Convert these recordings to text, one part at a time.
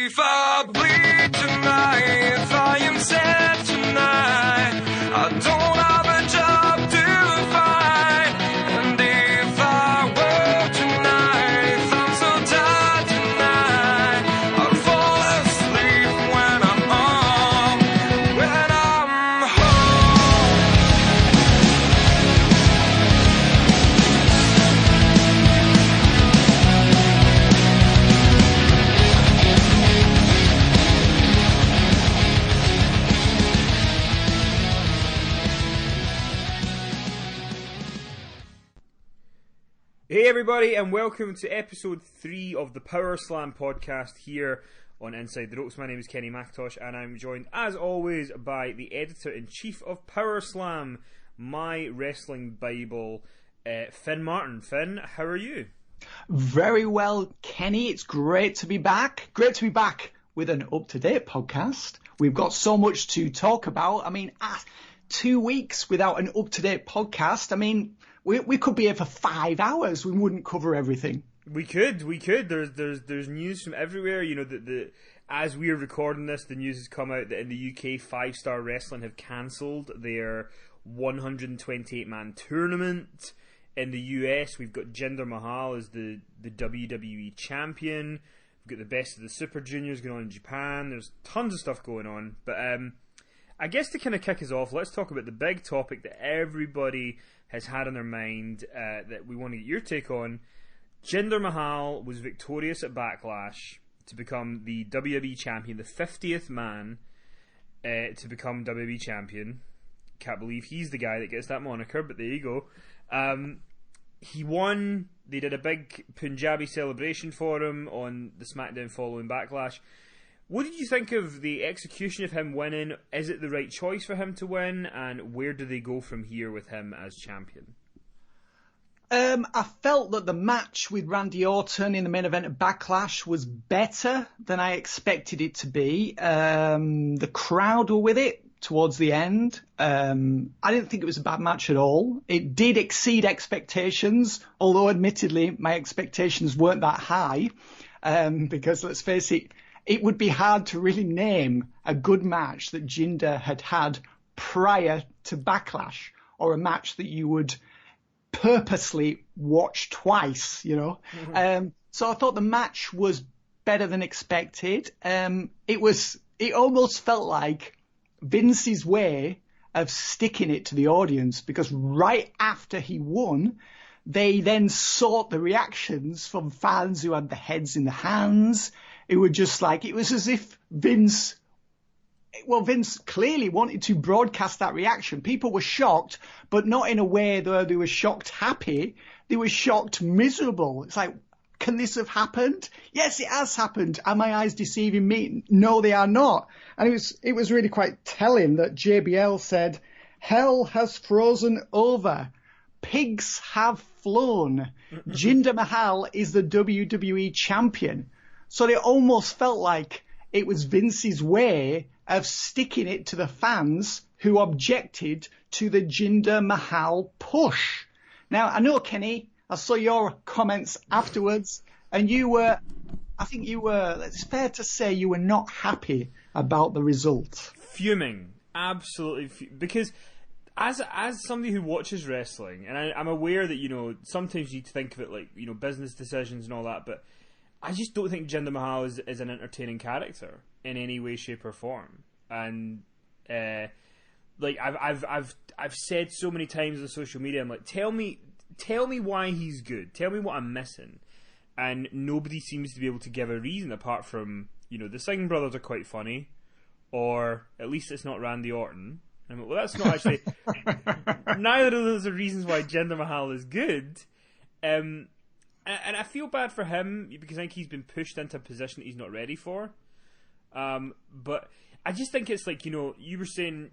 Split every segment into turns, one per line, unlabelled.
if I bleed tonight, if I am sad tonight, I don't have a job to find. And if I work tonight, I'm so tired tonight, I'll fall asleep when I'm home.
Hey everybody, and welcome to episode 3 of the PowerSlam podcast here on Inside the Ropes. My name is Kenny McIntosh, and I'm joined as always by the editor-in-chief of PowerSlam, my wrestling bible, Finn Martin. Finn, how are you?
Very well, Kenny. It's great to be back. Great to be back with an up-to-date podcast. We've got so much to talk about. I mean, 2 weeks without an up-to-date podcast. I mean, we could be here for 5 hours. We wouldn't cover everything.
We could. There's news from everywhere. You know, as we are recording this, the news has come out that in the UK, 5 Star Wrestling have cancelled their 128-man tournament. In the US, we've got Jinder Mahal as the WWE Champion. We've got the Best of the Super Juniors going on in Japan. There's tons of stuff going on. But I guess to kind of kick us off, let's talk about the big topic that everybody has had on their mind that we want to get your take on. Jinder Mahal was victorious at Backlash to become the WWE Champion, the 50th man to become WWE Champion. Can't believe he's the guy that gets that moniker, but there you go. He won. They did a big Punjabi celebration for him on the SmackDown following Backlash. What did you think of the execution of him winning? Is it the right choice for him to win? And where do they go from here with him as champion?
I felt that the match with Randy Orton in the main event of Backlash was better than I expected it to be. The crowd were with it towards the end. I didn't think it was a bad match at all. It did exceed expectations, although admittedly my expectations weren't that high. Because let's face it, it would be hard to really name a good match that Jinder had prior to Backlash, or a match that you would purposely watch twice, you know. Mm-hmm. So I thought the match was better than expected. It almost felt like Vince's way of sticking it to the audience, because right after he won, they then sought the reactions from fans who had their heads in their hands. It was as if Vince clearly wanted to broadcast that reaction. People were shocked, but not in a way that they were shocked happy. They were shocked miserable. It's like, can this have happened? Yes, it has happened. Are my eyes deceiving me? No, they are not. And it was really quite telling that JBL said, "Hell has frozen over. Pigs have flown. Jinder Mahal is the WWE Champion." So it almost felt like it was Vince's way of sticking it to the fans who objected to the Jinder Mahal push. Now, I know, Kenny, I saw your comments afterwards, and it's fair to say you were not happy about the result.
Fuming. Absolutely. Because as somebody who watches wrestling, and I'm aware that, you know, sometimes you need to think of it like, you know, business decisions and all that, but I just don't think Jinder Mahal is an entertaining character in any way, shape, or form. And like I've said so many times on social media, I'm like, tell me why he's good. Tell me what I'm missing. And nobody seems to be able to give a reason apart from, you know, the Singh brothers are quite funny, or at least it's not Randy Orton. I'm like, well, that's not actually. Neither of those are reasons why Jinder Mahal is good. And I feel bad for him because I think he's been pushed into a position that he's not ready for. But I just think it's like, you know, you were saying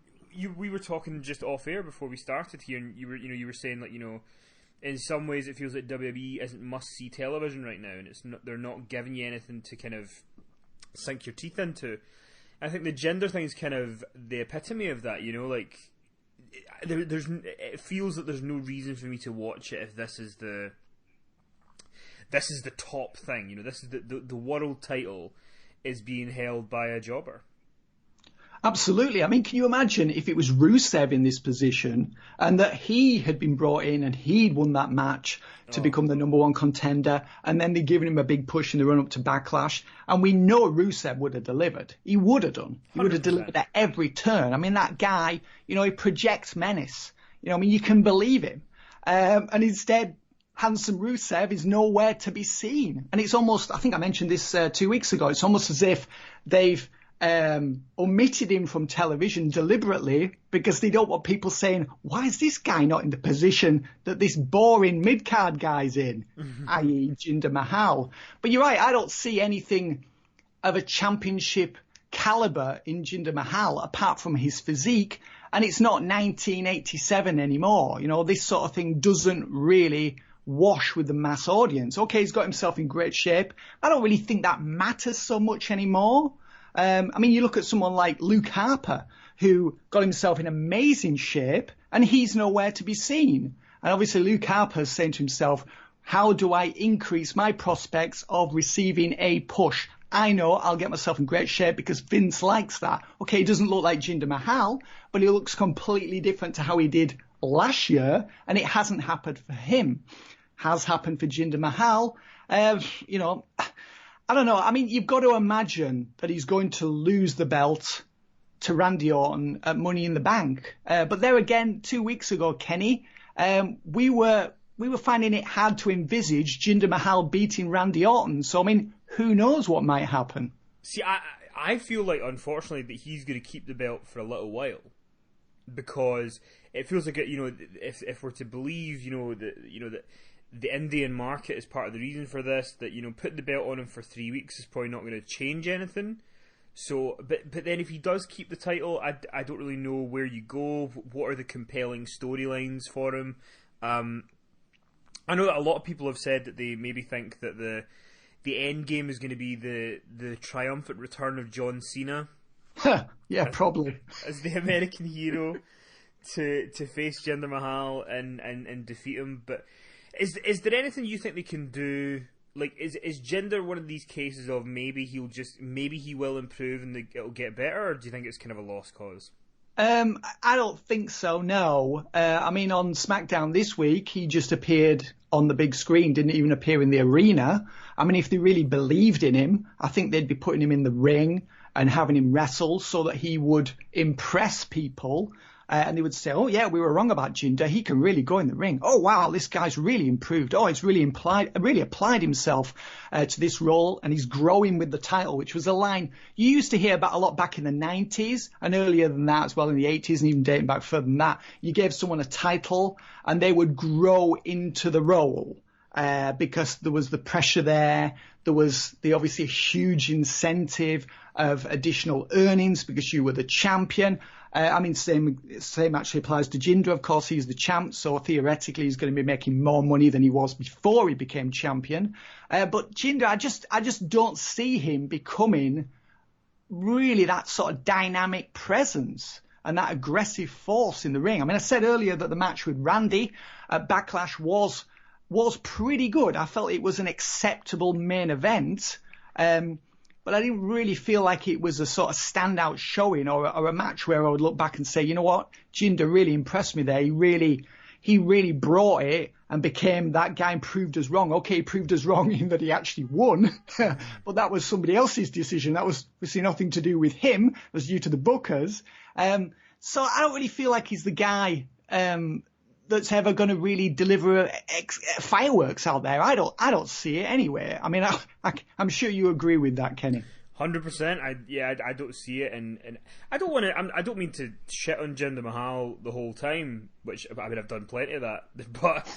we were talking just off air before we started here, and you were saying, like, you know, in some ways it feels like WWE isn't must see television right now, and they're not giving you anything to kind of sink your teeth into. I think the Jinder thing is kind of the epitome of that. You know, like it feels that there's no reason for me to watch it if this is the top thing. You know, this is the world title is being held by a jobber.
Absolutely. I mean, can you imagine if it was Rusev in this position and that he had been brought in and he'd won that match to become the number one contender, and then they'd given him a big push in the run up to Backlash, and we know Rusev would have delivered. He would have done. He would have
100%.
delivered at every turn. I mean, that guy, you know, he projects menace. You know, I mean, you can believe him. And instead, handsome Rusev is nowhere to be seen. And it's almost, I think I mentioned this 2 weeks ago, it's almost as if they've omitted him from television deliberately because they don't want people saying, why is this guy not in the position that this boring mid-card guy's in, i.e. Jinder Mahal. But you're right, I don't see anything of a championship caliber in Jinder Mahal apart from his physique, and it's not 1987 anymore. You know, this sort of thing doesn't really wash with the mass audience. Okay, he's got himself in great shape. I don't really think that matters so much anymore. I mean, you look at someone like Luke Harper, who got himself in amazing shape, and he's nowhere to be seen. And obviously Luke Harper's saying to himself, how do I increase my prospects of receiving a push? I know I'll get myself in great shape because Vince likes that. Okay, he doesn't look like Jinder Mahal, but he looks completely different to how he did last year, and it hasn't happened for him. Has happened for Jinder Mahal. You know, I don't know. I mean, you've got to imagine that he's going to lose the belt to Randy Orton at Money in the Bank. But there again, 2 weeks ago, Kenny, we were finding it hard to envisage Jinder Mahal beating Randy Orton. So, I mean, who knows what might happen?
See, I feel like, unfortunately, that he's going to keep the belt for a little while, because it feels like, you know, if we're to believe, that the Indian market is part of the reason for this, that, you know, putting the belt on him for 3 weeks is probably not going to change anything. So, but then if he does keep the title, I don't really know where you go. What are the compelling storylines for him? I know that a lot of people have said that they maybe think that the end game is going to be the triumphant return of John Cena.
Yeah, probably.
As the American hero to face Jinder Mahal and defeat him. But is there anything you think they can do? Like, is Jinder one of these cases of maybe he will improve and it'll get better, or do you think it's kind of a lost cause?
I don't think so, no. I mean, on SmackDown this week, he just appeared on the big screen, didn't even appear in the arena. I mean, if they really believed in him, I think they'd be putting him in the ring and having him wrestle so that he would impress people. And they would say, oh, yeah, we were wrong about Jinder. He can really go in the ring. Oh, wow, this guy's really improved. Oh, he's really applied himself to this role, and he's growing with the title, which was a line you used to hear about a lot back in the 90s and earlier than that as well, in the 80s and even dating back further than that. You gave someone a title and they would grow into the role because there was the pressure there. There was obviously a huge incentive of additional earnings because you were the champion. I mean, same actually applies to Jinder. Of course, he's the champ, so theoretically he's going to be making more money than he was before he became champion. But Jinder, I just don't see him becoming really that sort of dynamic presence and that aggressive force in the ring. I mean, I said earlier that the match with Randy at Backlash was pretty good. I felt it was an acceptable main event. But I didn't really feel like it was a sort of standout showing or a match where I would look back and say, you know what, Jinder really impressed me there. He really brought it and became that guy and proved us wrong. Okay, he proved us wrong in that he actually won, but that was somebody else's decision. That was obviously nothing to do with him. It was due to the bookers. So I don't really feel like he's the guy that's ever going to really deliver fireworks out there. I don't see it anyway. I mean, I'm sure you agree with that, Kenny.
100%. I don't see it, and I don't want to. I don't mean to shit on Jinder Mahal the whole time, which I mean I've done plenty of that. But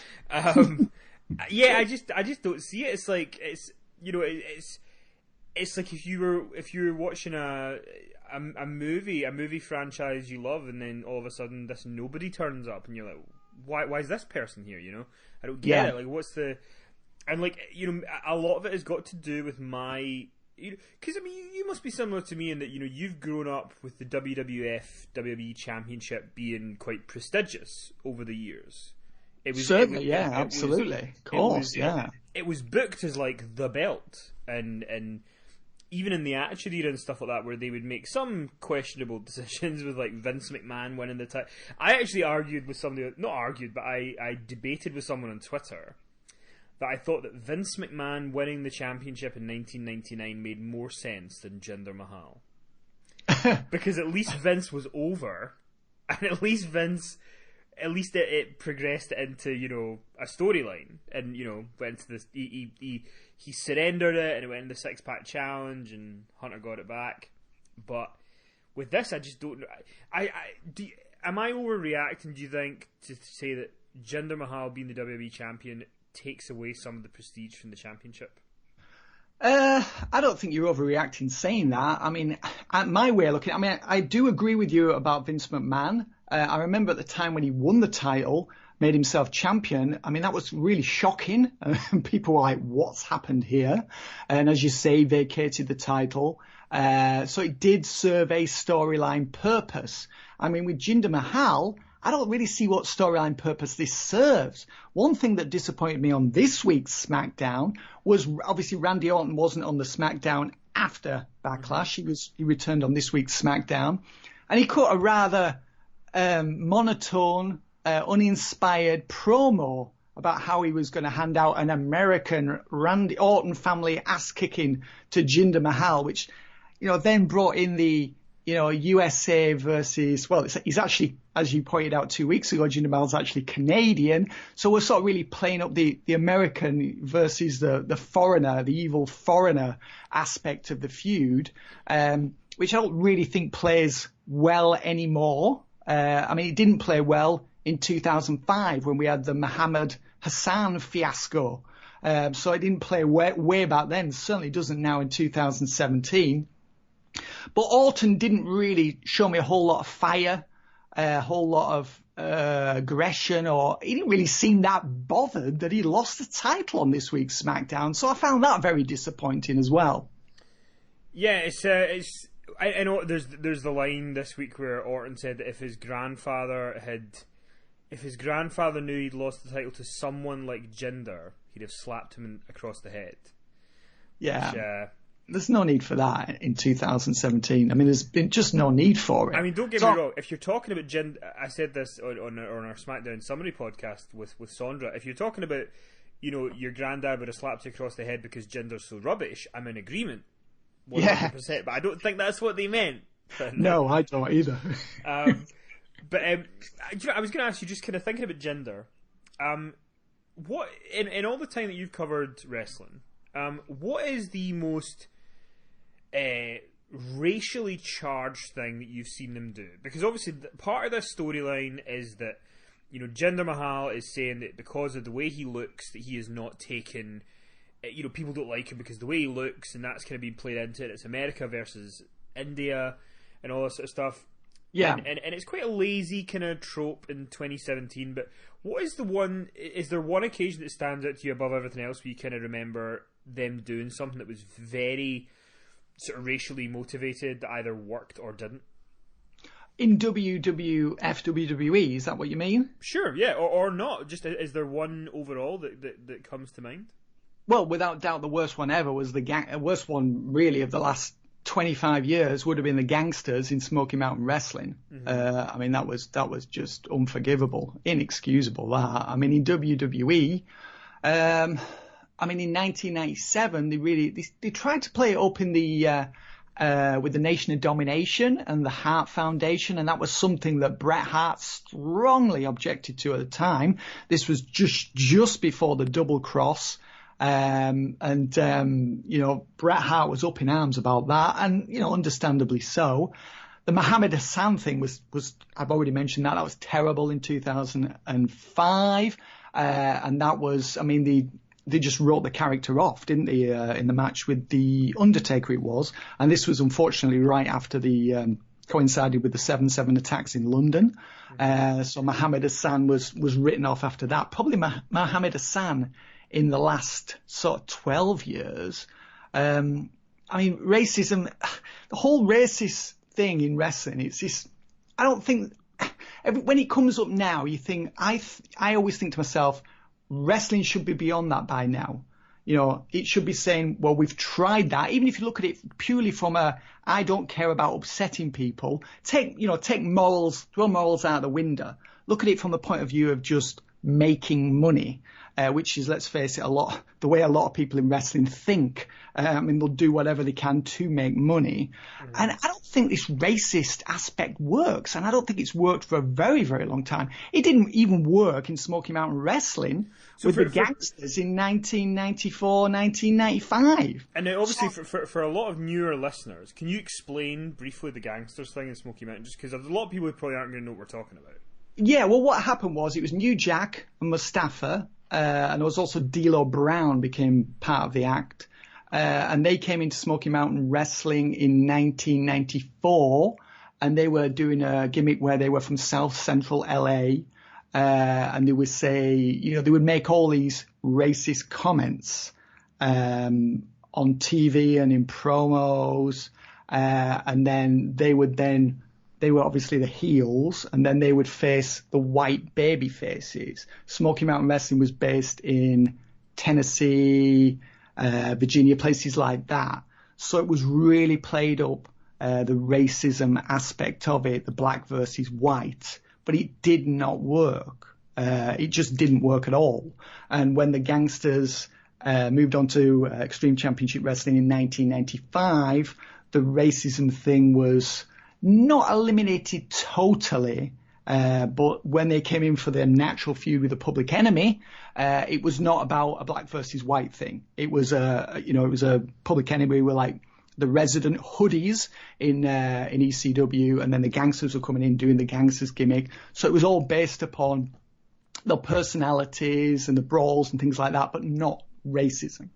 yeah, I just don't see it. It's like it's like if you were watching a movie franchise you love, and then all of a sudden this nobody turns up, and you're like, why is this person here? You know, I don't get it. Like, what's the, and like, you know, a lot of it has got to do with my, because I mean, you must be similar to me in that, you know, you've grown up with the WWE Championship being quite prestigious over the years. It was
certainly, absolutely, of course,
it was booked as like the belt, and even in the Attitude Era and stuff like that, where they would make some questionable decisions with like Vince McMahon winning the title. I actually argued with somebody, not argued, but I debated with someone on Twitter that I thought that Vince McMahon winning the championship in 1999 made more sense than Jinder Mahal. Because at least Vince was over, and at least it progressed into, you know, a storyline, and, you know, went into this. He surrendered it, and it went into the 6-pack challenge, and Hunter got it back. But with this, I just don't know. Am I overreacting? Do you think to say that Jinder Mahal being the WWE champion takes away some of the prestige from the championship?
I don't think you're overreacting saying that. I mean, my way of looking, I mean, I do agree with you about Vince McMahon. I remember at the time when he won the title, made himself champion. I mean, that was really shocking. People were like, what's happened here? And as you say, vacated the title. So it did serve a storyline purpose. I mean, with Jinder Mahal, I don't really see what storyline purpose this serves. One thing that disappointed me on this week's SmackDown was obviously Randy Orton wasn't on the SmackDown after Backlash. He returned on this week's SmackDown, and he cut a rather monotone, uninspired promo about how he was going to hand out an American Randy Orton family ass kicking to Jinder Mahal, which, you know, then brought in the, you know, USA versus, well, he's actually, as you pointed out 2 weeks ago, Jinder Mahal's actually Canadian. So we're sort of really playing up the American versus the foreigner, the evil foreigner aspect of the feud, which I don't really think plays well anymore. I mean, it didn't play well in 2005 when we had the Muhammad Hassan fiasco. So it didn't play way back then. Certainly doesn't now in 2017. But Orton didn't really show me a whole lot of fire, a whole lot of aggression, or he didn't really seem that bothered that he lost the title on this week's SmackDown. So I found that very disappointing as well.
Yeah, I know there's the line this week where Orton said that if his grandfather knew he'd lost the title to someone like Jinder, he'd have slapped him across the head.
Yeah.
Which,
there's no need for that in 2017. I mean, there's been just no need for it.
I mean, don't get me wrong. If you're talking about Jinder, I said this on our SmackDown Summary podcast with Sondra. If you're talking about, you know, your granddad would have slapped you across the head because Jinder's so rubbish, I'm in agreement. 100%. Yeah. But I don't think that's what they meant.
No, I don't either.
But I was going to ask you, just kind of thinking about Jinder, what in all the time that you've covered wrestling, what is the most racially charged thing that you've seen them do? Because obviously part of this storyline is that, you know, Jinder Mahal is saying that because of the way he looks, that he is not taken. You know, people don't like him because of the way he looks, and that's kind of being played into it. It's America versus India and all that sort of stuff.
Yeah.
And it's quite a lazy kind of trope in 2017, but what is is there one occasion that stands out to you above everything else where you kind of remember them doing something that was very sort of racially motivated that either worked or didn't?
In WWE, is that what you mean?
Sure, yeah, or not. Just, is there one overall that comes to mind?
Well, without doubt, the worst one ever was the worst one really of the last 25 years would have been the Gangsters in Smoky Mountain Wrestling. Mm-hmm. I mean, that was just unforgivable, inexcusable. That. I mean, in WWE, I mean, in 1997, they tried to play it up in the with the Nation of Domination and the Hart Foundation, and that was something that Bret Hart strongly objected to at the time. This was just before the Double Cross. You know, Bret Hart was up in arms about that, and, you know, understandably so. The Muhammad Hassan thing was I've already mentioned that was terrible in 2005, and that was, I mean, they just wrote the character off, didn't they, in the match with The Undertaker it was, and this was unfortunately right after the coincided with the 7/7 attacks in London. So Muhammad Hassan was written off after that. Probably Muhammad Hassan in the last sort of 12 years. I mean, racism, the whole racist thing in wrestling, it's just, I don't think, when it comes up now, you think, I always think to myself, wrestling should be beyond that by now. You know, it should be saying, well, we've tried that. Even if you look at it purely from I don't care about upsetting people. Take morals, throw morals out the window. Look at it from the point of view of just making money, which is, let's face it, the way a lot of people in wrestling think. They'll do whatever they can to make money. Mm-hmm. And I don't think this racist aspect works. And I don't think it's worked for a very, very long time. It didn't even work in Smoky Mountain Wrestling with the gangsters in 1994, 1995.
And obviously, for a lot of newer listeners, can you explain briefly the gangsters thing in Smoky Mountain? Just because a lot of people who probably aren't going to know what we're talking about.
Yeah, well, what happened was it was New Jack and Mustafa, and there was also D'Lo Brown became part of the act. And they came into Smoky Mountain Wrestling in 1994, and they were doing a gimmick where they were from South Central LA, and they would say, they would make all these racist comments on TV and in promos, and then they were obviously the heels, and then they would face the white baby faces. Smoky Mountain Wrestling was based in Tennessee, Virginia, places like that. So it was really played up, the racism aspect of it, the black versus white, but it did not work. It just didn't work at all. And when the gangsters moved on to Extreme Championship Wrestling in 1995, the racism thing was not eliminated totally, but when they came in for their natural feud with the Public Enemy, it was not about a black versus white thing. It was a Public Enemy with like the resident hoodies in ECW, and then the gangsters were coming in doing the gangsters gimmick. So it was all based upon the personalities and the brawls and things like that, but not racism.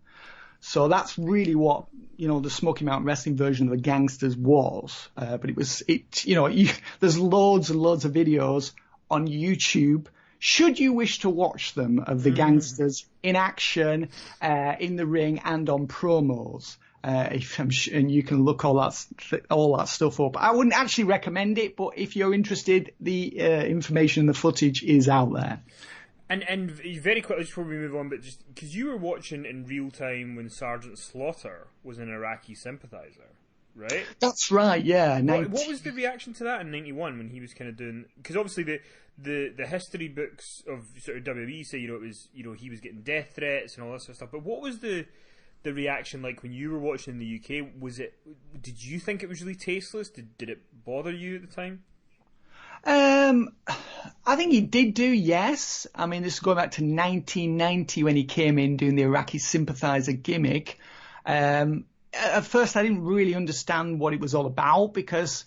So that's really what, the Smoky Mountain Wrestling version of the gangsters was. But there's loads and loads of videos on YouTube, should you wish to watch them, of the gangsters in action, in the ring and on promos. And you can look all that stuff up. I wouldn't actually recommend it, but if you're interested, the information and the footage is out there.
And very quickly before we move on, but just because you were watching in real time when Sergeant Slaughter was an Iraqi sympathizer, right? That's
right, yeah.
What was the reaction to that in '91 when he was kind of doing? Because obviously the history books of sort of WWE say it was he was getting death threats and all that sort of stuff. But what was the reaction like when you were watching in the UK? Did you think it was really tasteless? Did it bother you at the time?
I think he did do, yes. I mean, this is going back to 1990 when he came in doing the Iraqi sympathizer gimmick. At first I didn't really understand what it was all about, because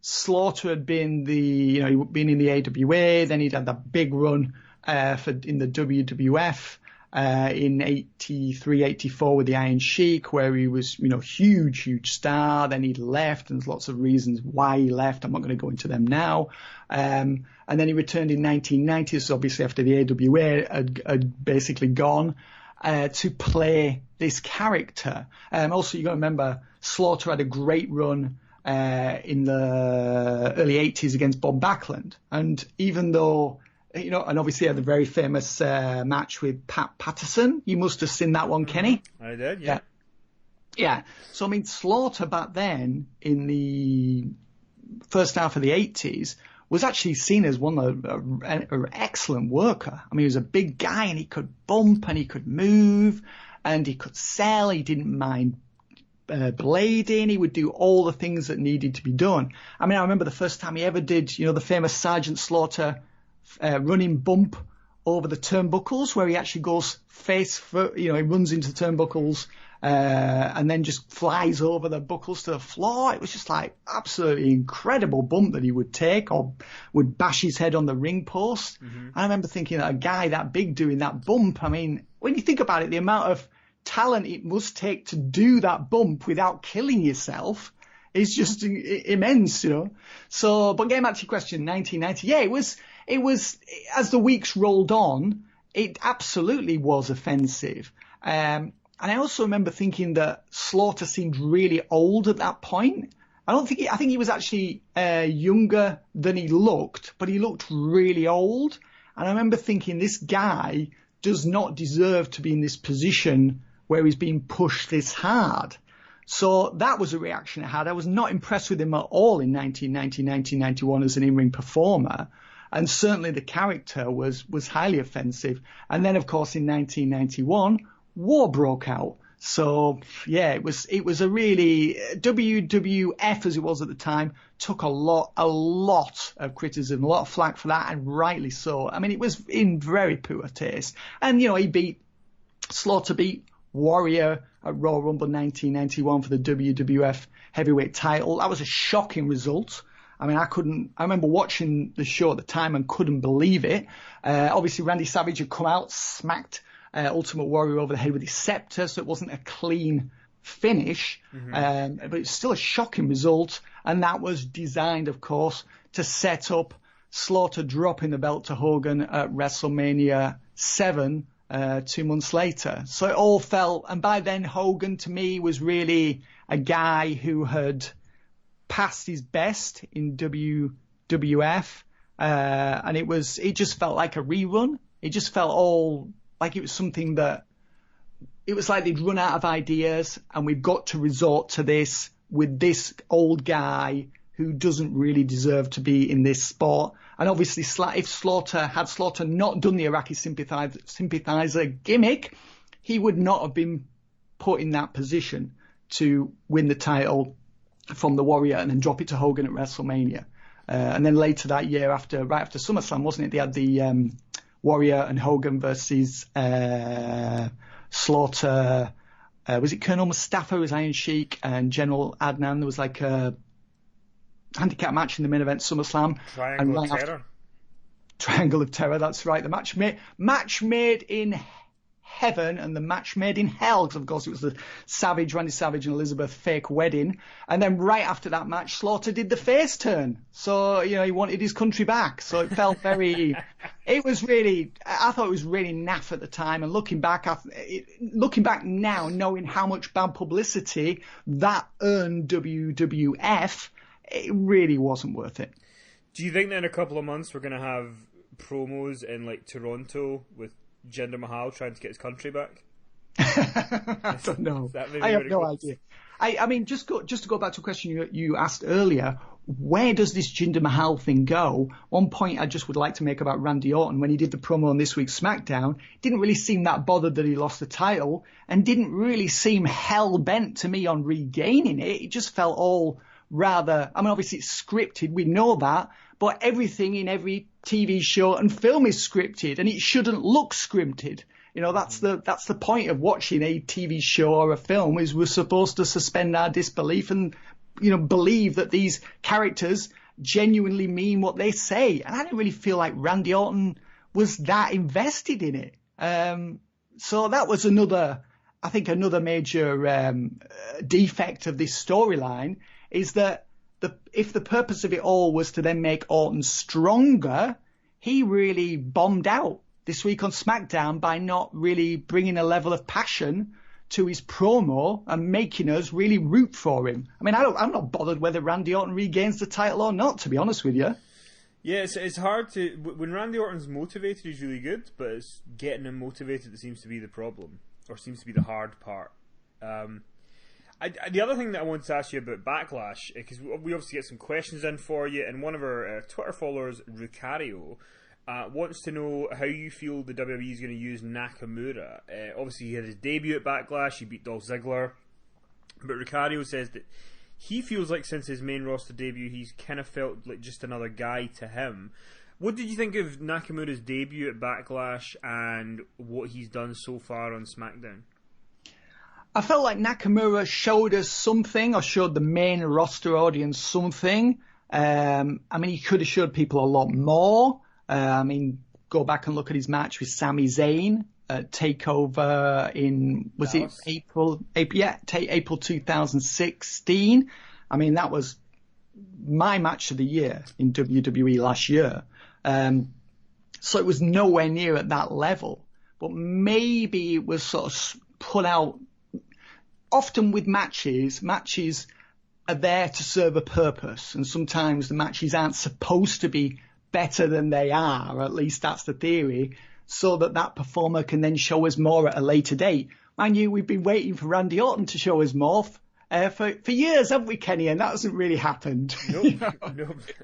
Slaughter had been he'd been in the AWA, then he'd had that big run, in the WWF, in 83, 84 with the Iron Sheik, where he was, huge star. Then he left, and there's lots of reasons why he left. I'm not going to go into them now. And then he returned in 1990, so obviously after the AWA had basically gone, to play this character. Also, you got to remember, Slaughter had a great run, in the early 80s against Bob Backlund. And even though, and obviously had a very famous match with Pat Patterson. You must have seen that one, Kenny.
I did, yeah.
Yeah. So, I mean, Slaughter back then, in the first half of the 80s, was actually seen as an excellent worker. I mean, he was a big guy, and he could bump, and he could move, and he could sell. He didn't mind blading. He would do all the things that needed to be done. I mean, I remember the first time he ever did, the famous Sergeant Slaughter running bump over the turnbuckles, where he actually goes face first, he runs into turnbuckles, and then just flies over the buckles to the floor. It was just like absolutely incredible bump that he would take, or would bash his head on the ring post. Mm-hmm. I remember thinking that a guy that big doing that bump, I mean, when you think about it, the amount of talent it must take to do that bump without killing yourself is just immense, So, but getting back to your question, 1990, yeah, it was, as the weeks rolled on, it absolutely was offensive. And I also remember thinking that Slaughter seemed really old at that point. I think he was actually younger than he looked, but he looked really old. And I remember thinking, this guy does not deserve to be in this position where he's being pushed this hard. So that was a reaction I had. I was not impressed with him at all in 1991 as an in-ring performer. And certainly the character was highly offensive. And then, of course, in 1991, war broke out. So, yeah, it was a really, WWF as it was at the time, took a lot of criticism, a lot of flack for that, and rightly so. I mean, it was in very poor taste. And, Slaughter beat Warrior at Royal Rumble 1991 for the WWF heavyweight title. That was a shocking result. I mean, I remember watching the show at the time and couldn't believe it. Obviously, Randy Savage had come out, smacked Ultimate Warrior over the head with his scepter, so it wasn't a clean finish. But it's still a shocking result. And that was designed, of course, to set up Slaughter dropping the belt to Hogan at WrestleMania 7 2 months later. So it all felt, and by then Hogan to me was really a guy who had passed his best in WWF, and it just felt like a rerun. It just felt all like it was something that, it was like they'd run out of ideas and we've got to resort to this with this old guy who doesn't really deserve to be in this sport. And obviously, if Slaughter not done the Iraqi sympathizer gimmick, he would not have been put in that position to win the title from the Warrior and then drop it to Hogan at WrestleMania. And then later that year, right after SummerSlam, wasn't it? They had the Warrior and Hogan versus Slaughter. Was it Colonel Mustafa as Iron Sheik and General Adnan? There was like a handicap match in the main event, SummerSlam. Triangle of Terror, that's right. The match made in heaven and the match made in hell, because of course it was the Randy Savage and Elizabeth fake wedding. And then right after that match, Slaughter did the face turn. So, he wanted his country back. So it felt very, I thought it was really naff at the time. And looking back now, knowing how much bad publicity that earned WWF, it really wasn't worth it.
Do you think that in a couple of months we're going to have promos in like Toronto with Jinder Mahal trying to get his country back?
I don't know. I have no idea. I mean, just to go back to a question you asked earlier, where does this Jinder Mahal thing go? One point I just would like to make about Randy Orton, when he did the promo on this week's SmackDown, didn't really seem that bothered that he lost the title and didn't really seem hell-bent to me on regaining it. It just felt all rather, I mean, obviously it's scripted, we know that, but everything in every TV show and film is scripted, and it shouldn't look scripted. That's the point of watching a TV show or a film, is we're supposed to suspend our disbelief and, believe that these characters genuinely mean what they say. And I didn't really feel like Randy Orton was that invested in it. So that was another major defect of this storyline, is that if the purpose of it all was to then make Orton stronger, he really bombed out this week on SmackDown by not really bringing a level of passion to his promo and making us really root for him. I mean, I'm not bothered whether Randy Orton regains the title or not, to be honest with you.
Yeah, it's hard to... When Randy Orton's motivated, he's really good, but it's getting him motivated that seems to be the problem, or seems to be the hard part. The other thing that I wanted to ask you about Backlash, because we obviously get some questions in for you, and one of our Twitter followers, Rucario, wants to know how you feel the WWE is going to use Nakamura. Obviously, he had his debut at Backlash, he beat Dolph Ziggler, but Rucario says that he feels like since his main roster debut, he's kind of felt like just another guy to him. What did you think of Nakamura's debut at Backlash and what he's done so far on SmackDown?
I felt like Nakamura showed us something, or showed the main roster audience something. I mean, he could have showed people a lot more. Go back and look at his match with Sami Zayn at TakeOver in, was Dallas. It April 2016. I mean, that was my match of the year in WWE last year. So it was nowhere near at that level. But maybe it was sort of put out. Often with matches are there to serve a purpose, and sometimes the matches aren't supposed to be better than they are, or at least that's the theory, so that performer can then show us more at a later date. Mind you, we've been waiting for Randy Orton to show us morph for years, haven't we, Kenny? And that hasn't really happened.
Nope.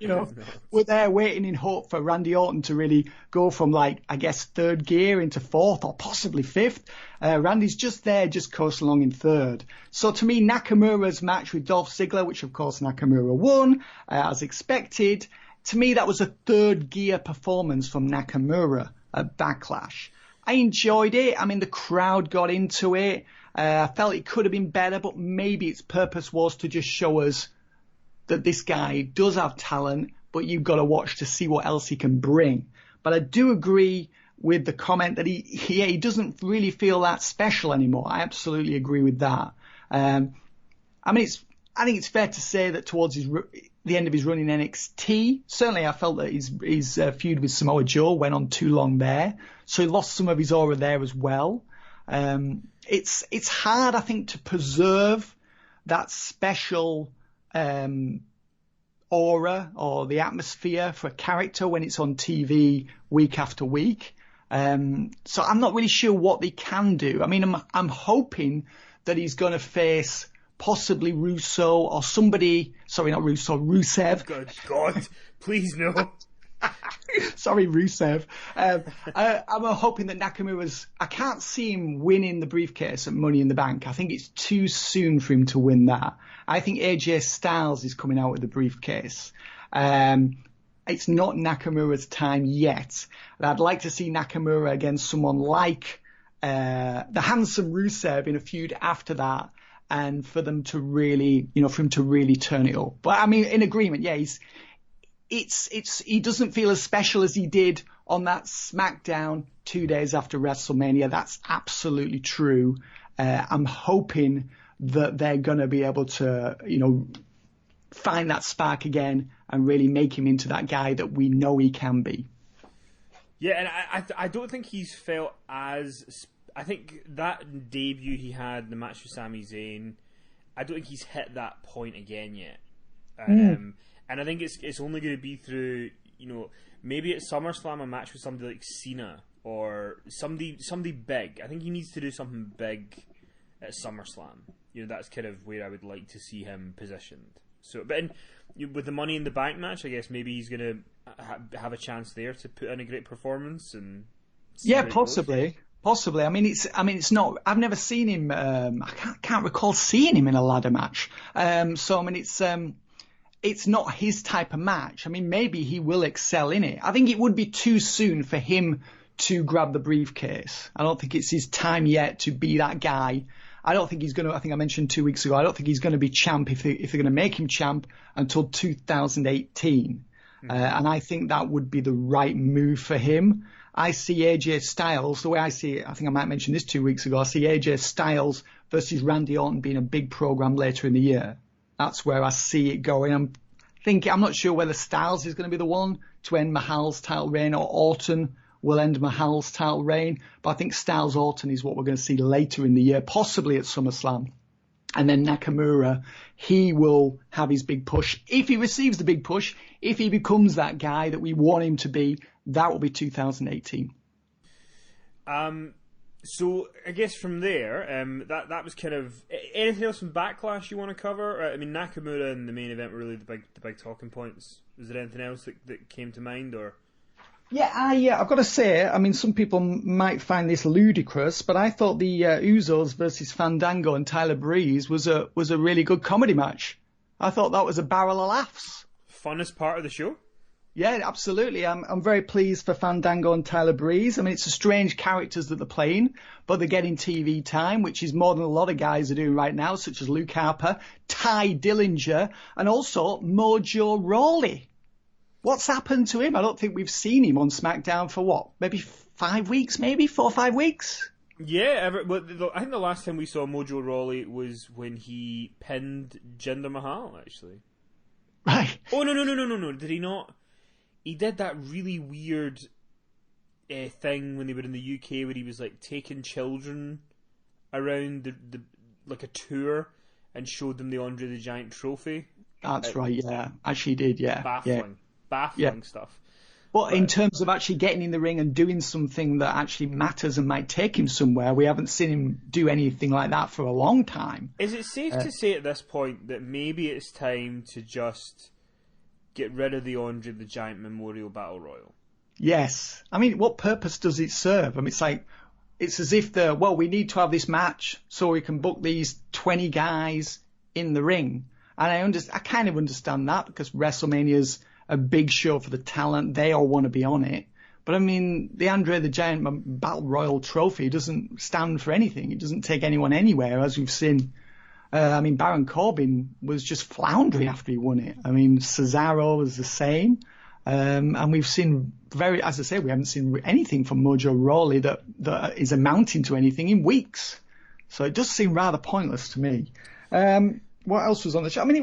Nope.
We're there waiting in hope for Randy Orton to really go from, like, I guess, third gear into fourth or possibly fifth. Randy's just there, just coasting along in third. So to me, Nakamura's match with Dolph Ziggler, which of course Nakamura won, as expected, to me that was a third gear performance from Nakamura at Backlash. I enjoyed it. I mean, the crowd got into it. I felt it could have been better, but maybe its purpose was to just show us that this guy does have talent, but you've got to watch to see what else he can bring. But I do agree with the comment that he doesn't really feel that special anymore. I absolutely agree with that. I think it's fair to say that towards the end of his run in NXT, certainly I felt that his feud with Samoa Joe went on too long there, so he lost some of his aura there as well. It's hard, I think, to preserve that special aura or the atmosphere for a character when it's on TV week after week. So I'm not really sure what they can do. I mean, I'm hoping that he's going to face possibly Russo or somebody. Sorry, not Russo, Rusev.
Good God, please no.
Sorry, Rusev. I'm hoping that Nakamura's... I can't see him winning the briefcase at Money in the Bank. I think it's too soon for him to win that. I think AJ Styles is coming out with the briefcase. It's not Nakamura's time yet. And I'd like to see Nakamura against someone like the handsome Rusev in a feud after that, and for them to really, for him to really turn it up. But I mean, in agreement, yeah, he doesn't feel as special as he did on that SmackDown 2 days after WrestleMania. That's absolutely true. I'm hoping that they're going to be able to, find that spark again and really make him into that guy that we know he can be.
Yeah, and I don't think he's felt as... I think that debut he had in the match with Sami Zayn, I don't think he's hit that point again yet. And I think it's only going to be through, maybe at SummerSlam a match with somebody like Cena or somebody big. I think he needs to do something big at SummerSlam. That's kind of where I would like to see him positioned. So, but with the Money in the Bank match, I guess maybe he's going to have a chance there to put in a great performance and.
Yeah, possibly. Possibly. I mean, it's not. I've never seen him. I can't recall seeing him in a ladder match. So I mean, it's not his type of match. I mean, maybe he will excel in it. I think it would be too soon for him to grab the briefcase. I don't think it's his time yet to be that guy. I don't think he's going to. I think I mentioned 2 weeks ago. I don't think he's going to be champ if they're going to make him champ until 2018. And I think that would be the right move for him. I see AJ Styles, the way I see it, I think I might mention this 2 weeks ago, I see AJ Styles versus Randy Orton being a big program later in the year. That's where I see it going. I'm not sure whether Styles is going to be the one to end Mahal's title reign or Orton will end Mahal's title reign. But I think Styles Orton is what we're going to see later in the year, possibly at SummerSlam. And then Nakamura, he will have his big push. If he receives the big push, if he becomes that guy that we want him to be, that will be 2018.
So I guess from there, that was kind of anything else from Backlash you want to cover? I mean, Nakamura and the main event were really the big talking points. Was there anything else that came to mind, or?
Yeah, I've got to say, I mean, some people might find this ludicrous, but I thought the Usos versus Fandango and Tyler Breeze was a really good comedy match. I thought that was a barrel of laughs.
Funnest part of the show?
Yeah, absolutely. I'm very pleased for Fandango and Tyler Breeze. I mean, it's a strange characters that they're playing, but they're getting TV time, which is more than a lot of guys are doing right now, such as Luke Harper, Ty Dillinger, and also Mojo Rawley. What's happened to him? I don't think we've seen him on SmackDown for what? Maybe 5 weeks, maybe 4 or 5 weeks?
Yeah, I think the last time we saw Mojo Rawley was when he pinned Jinder Mahal, actually.
Right.
Oh, no. Did he not? He did that really weird thing when they were in the UK where he was like taking children around the like a tour and showed them the Andre the Giant trophy.
That's right, yeah. Actually did, yeah.
Baffling stuff.
But in terms of actually getting in the ring and doing something that actually matters and might take him somewhere, we haven't seen him do anything like that for a long time.
Is it safe to say at this point that maybe it's time to just get rid of the Andre the Giant Memorial Battle Royal?
Yes. I mean, what purpose does it serve? I mean, it's as if we need to have this match so we can book these 20 guys in the ring. And I kind of understand that because WrestleMania's a big show for the talent. They all want to be on it. But I mean, the Andre the Giant Battle Royal trophy doesn't stand for anything. It doesn't take anyone anywhere, as we've seen. Baron Corbin was just floundering after he won it. I mean, Cesaro was the same. And we've seen as I say, we haven't seen anything from Mojo Rawley that is amounting to anything in weeks. So it does seem rather pointless to me. What else was on the show? I mean,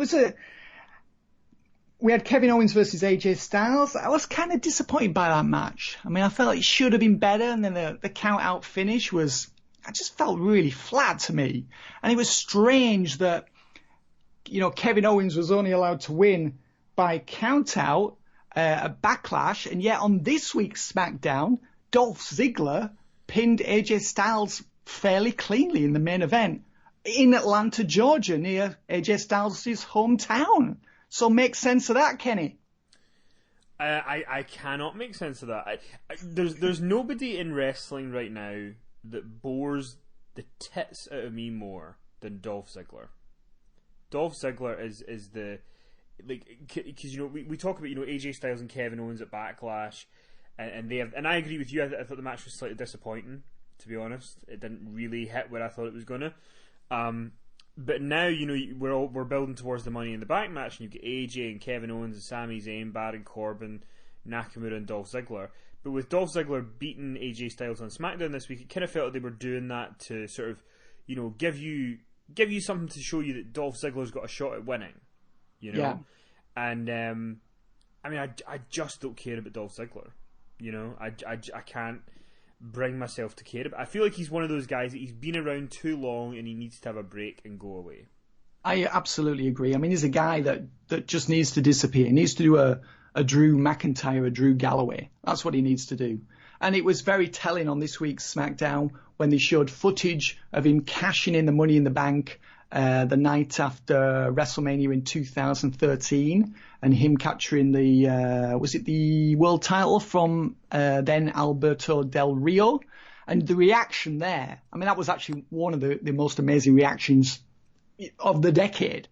we had Kevin Owens versus AJ Styles. I was kind of disappointed by that match. I mean, I felt like it should have been better, and then the count-out finish I just felt really flat to me. And it was strange that, Kevin Owens was only allowed to win by count-out at Backlash, and yet on this week's SmackDown, Dolph Ziggler pinned AJ Styles fairly cleanly in the main event in Atlanta, Georgia, near AJ Styles' hometown. So make sense of that, Kenny.
I cannot make sense of that. There's nobody in wrestling right now that bores the tits out of me more than Dolph Ziggler. Dolph Ziggler is the because we talk about AJ Styles and Kevin Owens at Backlash, and they have, and I agree with you. I thought the match was slightly disappointing, to be honest. It didn't really hit where I thought it was gonna. But now, we're building towards the Money in the Bank match, and you've got AJ and Kevin Owens and Sami Zayn, Baron Corbin, Nakamura and Dolph Ziggler. But with Dolph Ziggler beating AJ Styles on SmackDown this week, it kind of felt like they were doing that to sort of, give you something to show you that Dolph Ziggler's got a shot at winning,
Yeah.
And I just don't care about Dolph Ziggler. I can't bring myself to care about. I feel like he's one of those guys that he's been around too long and he needs to have a break and go away.
I absolutely agree. I mean, he's a guy that just needs to disappear. He needs to do a Drew McIntyre, a Drew Galloway. That's what he needs to do. And it was very telling on this week's SmackDown when they showed footage of him cashing in the Money in the Bank the night after WrestleMania in 2013, and him capturing the world title from then Alberto Del Rio. And the reaction there, I mean, that was actually one of the most amazing reactions of the decade.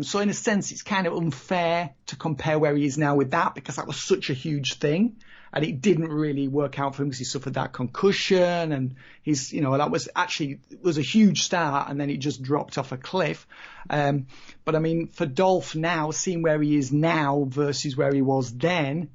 So in a sense, it's kind of unfair to compare where he is now with that, because that was such a huge thing. And it didn't really work out for him because he suffered that concussion, and that was a huge start, and then it just dropped off a cliff. But I mean, for Dolph now, seeing where he is now versus where he was then,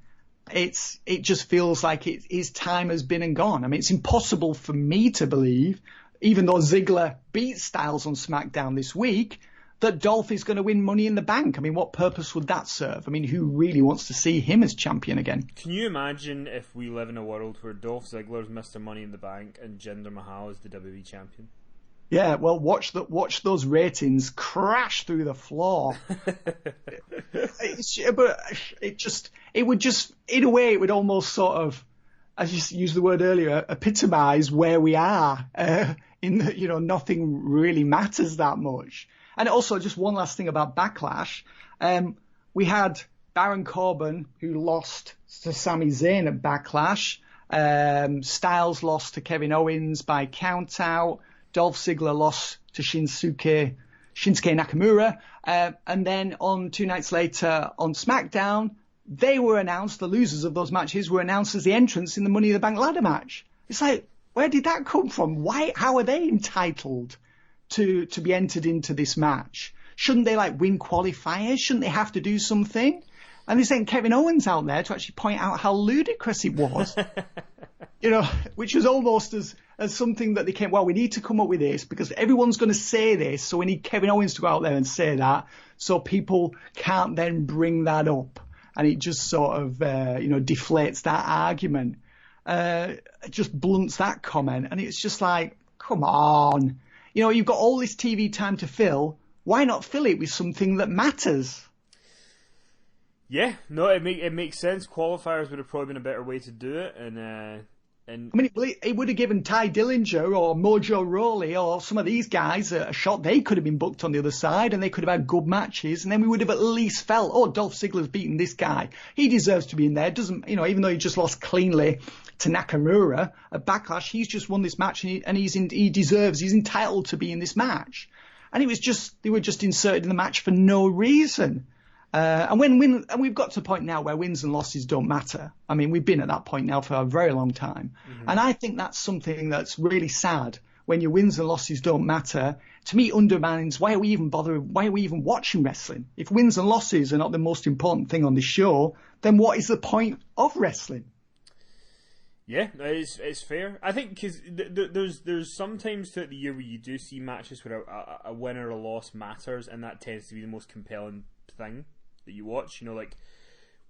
it just feels like his time has been and gone. I mean, it's impossible for me to believe, even though Ziggler beat Styles on SmackDown this week, that Dolph is going to win Money in the Bank. I mean, what purpose would that serve? I mean, who really wants to see him as champion again?
Can you imagine if we live in a world where Dolph Ziggler's Mr. Money in the Bank and Jinder Mahal is the WWE Champion?
Yeah, well, watch those ratings crash through the floor. But it would in a way, it would almost sort of, as you used the word earlier, epitomise where we are. Nothing really matters that much. And also, just one last thing about Backlash. We had Baron Corbin, who lost to Sami Zayn at Backlash. Styles lost to Kevin Owens by count-out. Dolph Ziggler lost to Shinsuke Nakamura. And then on 2 nights later on SmackDown, they were announced, the losers of those matches were announced as the entrants in the Money in the Bank ladder match. It's like, where did that come from? Why? How are they entitled to be entered into this match? Shouldn't they win qualifiers? Shouldn't they have to do something? And they sent Kevin Owens out there to actually point out how ludicrous it was. Which was almost as something that they came, we need to come up with this because everyone's going to say this, so we need Kevin Owens to go out there and say that, so people can't then bring that up. And it just sort of, deflates that argument. It just blunts that comment. And it's just like, come on. You've got all this TV time to fill. Why not fill it with something that matters?
Yeah, no, it makes sense. Qualifiers would have probably been a better way to do it, and
I mean, it would have given Ty Dillinger or Mojo Rawley or some of these guys a shot. They could have been booked on the other side, and they could have had good matches, and then we would have at least felt, oh, Dolph Ziggler's beaten this guy. He deserves to be in there. Doesn't, even though he just lost cleanly to Nakamura at Backlash, he's just won this match, and he's entitled to be in this match. And they were just inserted in the match for no reason. And we've got to a point now where wins and losses don't matter. I mean, we've been at that point now for a very long time. Mm-hmm. And I think that's something that's really sad when your wins and losses don't matter. To me, undermines why are we even watching wrestling? If wins and losses are not the most important thing on the show, then what is the point of wrestling?
Yeah, it's fair. I think because there's sometimes throughout the year where you do see matches where a win or a loss matters, and that tends to be the most compelling thing that you watch. Like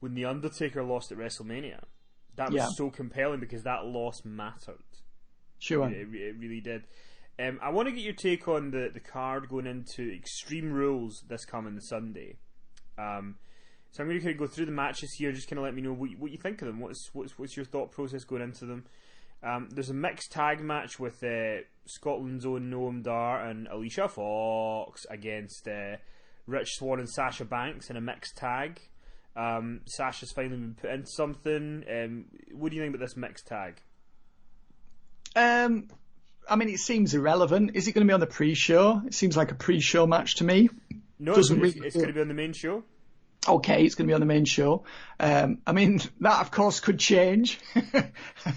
when The Undertaker lost at WrestleMania, that was so compelling because that loss mattered.
Sure.
It really did. I want to get your take on the card going into Extreme Rules this coming Sunday. So I'm going to kind of go through the matches here, just kind of let me know what you think of them. What's your thought process going into them? There's a mixed tag match with Scotland's own Noam Dar and Alicia Fox against Rich Swann and Sasha Banks in a mixed tag. Sasha's finally been put into something. What do you think about this mixed tag?
I mean, it seems irrelevant. Is it going to be on the pre-show? It seems like a pre-show match to me.
No, it's going to be on the main show.
Okay, it's going to be on the main show. I mean, that of course could change,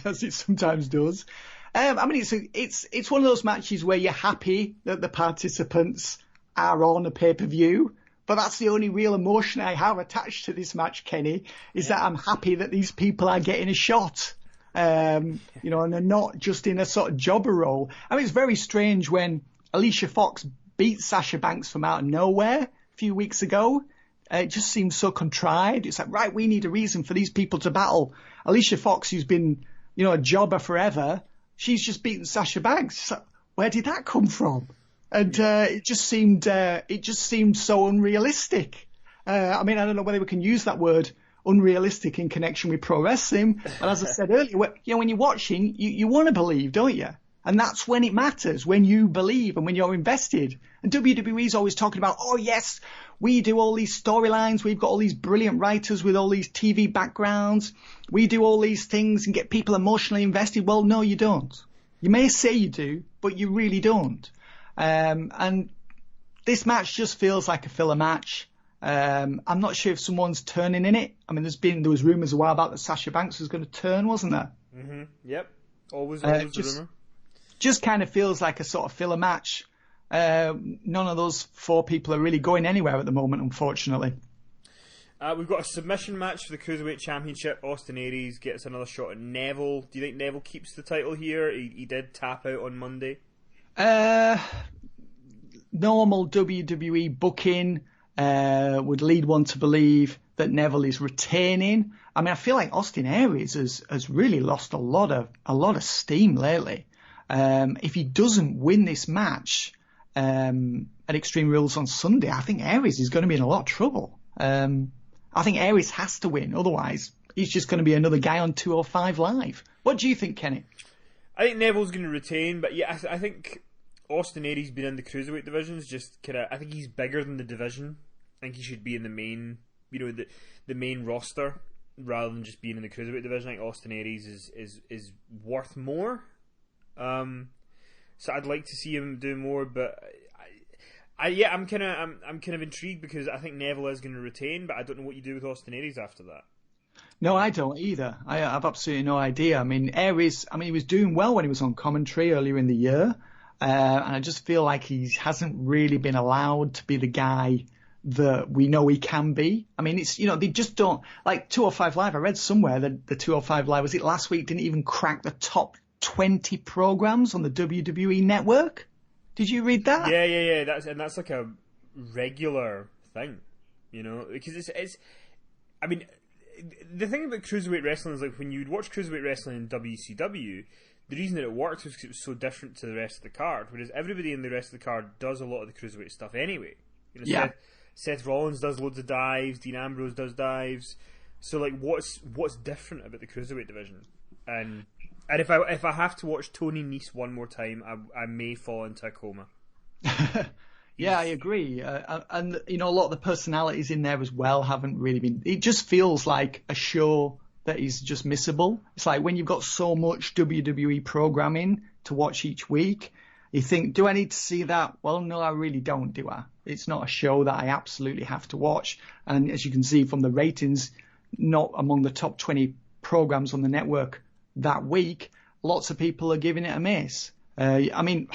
as it sometimes does. I mean, it's one of those matches where you're happy that the participants are on a pay-per-view, but that's the only real emotion I have attached to this match, Kenny, is that I'm happy that these people are getting a shot. And they're not just in a sort of jobber role. I mean, it's very strange when Alicia Fox beat Sasha Banks from out of nowhere a few weeks ago. It just seems so contrived. It's like, right, we need a reason for these people to battle. Alicia Fox, who's been, a jobber forever, she's just beaten Sasha Banks. So, where did that come from? And it just seemed so unrealistic. I mean, I don't know whether we can use that word unrealistic in connection with pro wrestling. But as I said earlier, when you're watching, you want to believe, don't you? And that's when it matters, when you believe and when you're invested. And WWE's always talking about, oh yes, we do all these storylines. We've got all these brilliant writers with all these TV backgrounds. We do all these things and get people emotionally invested. Well, no, you don't. You may say you do, but you really don't. And this match just feels like a filler match. I'm not sure if someone's turning in it. I mean, there was rumours a while back that Sasha Banks was going to turn, wasn't there?
Mm-hmm. Yep. Always the rumour.
Just kind of feels like a sort of filler match. None of those four people are really going anywhere at the moment, unfortunately.
We've got a submission match for the Cruiserweight Championship. Austin Aries gets another shot at Neville. Do you think Neville keeps the title here? He did tap out on Monday.
Normal WWE booking would lead one to believe that Neville is retaining. I mean, I feel like Austin Aries has really lost a lot of steam lately. If he doesn't win this match at Extreme Rules on Sunday, I think Aries is going to be in a lot of trouble. I think Aries has to win, otherwise he's just going to be another guy on 205 Live. What do you think, Kenny?
I think Neville's going to retain, but yeah, I think Austin Aries being in the Cruiserweight divisions I think he's bigger than the division. I think he should be in the main, the main roster rather than just being in the Cruiserweight division. I think Austin Aries is worth more. So I'd like to see him do more, but I'm kind of intrigued because I think Neville is going to retain, but I don't know what you do with Austin Aries after that.
No, I don't either. I have absolutely no idea. I mean, Aries, he was doing well when he was on commentary earlier in the year, and I just feel like he hasn't really been allowed to be the guy that we know he can be. I mean, it's, they just don't, like 205 Live, I read somewhere that the 205 Live, was it last week, didn't even crack the top 20 programs on the WWE network. Did you read that?
Yeah. That's like a regular thing, because it's. I mean, the thing about Cruiserweight wrestling is, like, when you'd watch Cruiserweight wrestling in WCW, the reason that it worked was because it was so different to the rest of the card. Whereas everybody in the rest of the card does a lot of the Cruiserweight stuff anyway. Seth Rollins does loads of dives. Dean Ambrose does dives. So like, what's different about the cruiserweight division? And if I have to watch Tony Nese one more time, I may fall into a coma.
Yeah, I agree. And you know, a lot of the personalities in there as well haven't really been. It just feels like a show that is just missable. It's like when you've got so much WWE programming to watch each week, you think, do I need to see that? Well, no, I really don't, do I? It's not a show that I absolutely have to watch. And as you can see from the ratings, not among the top 20 programs on the network that week, lots of people are giving it a miss. I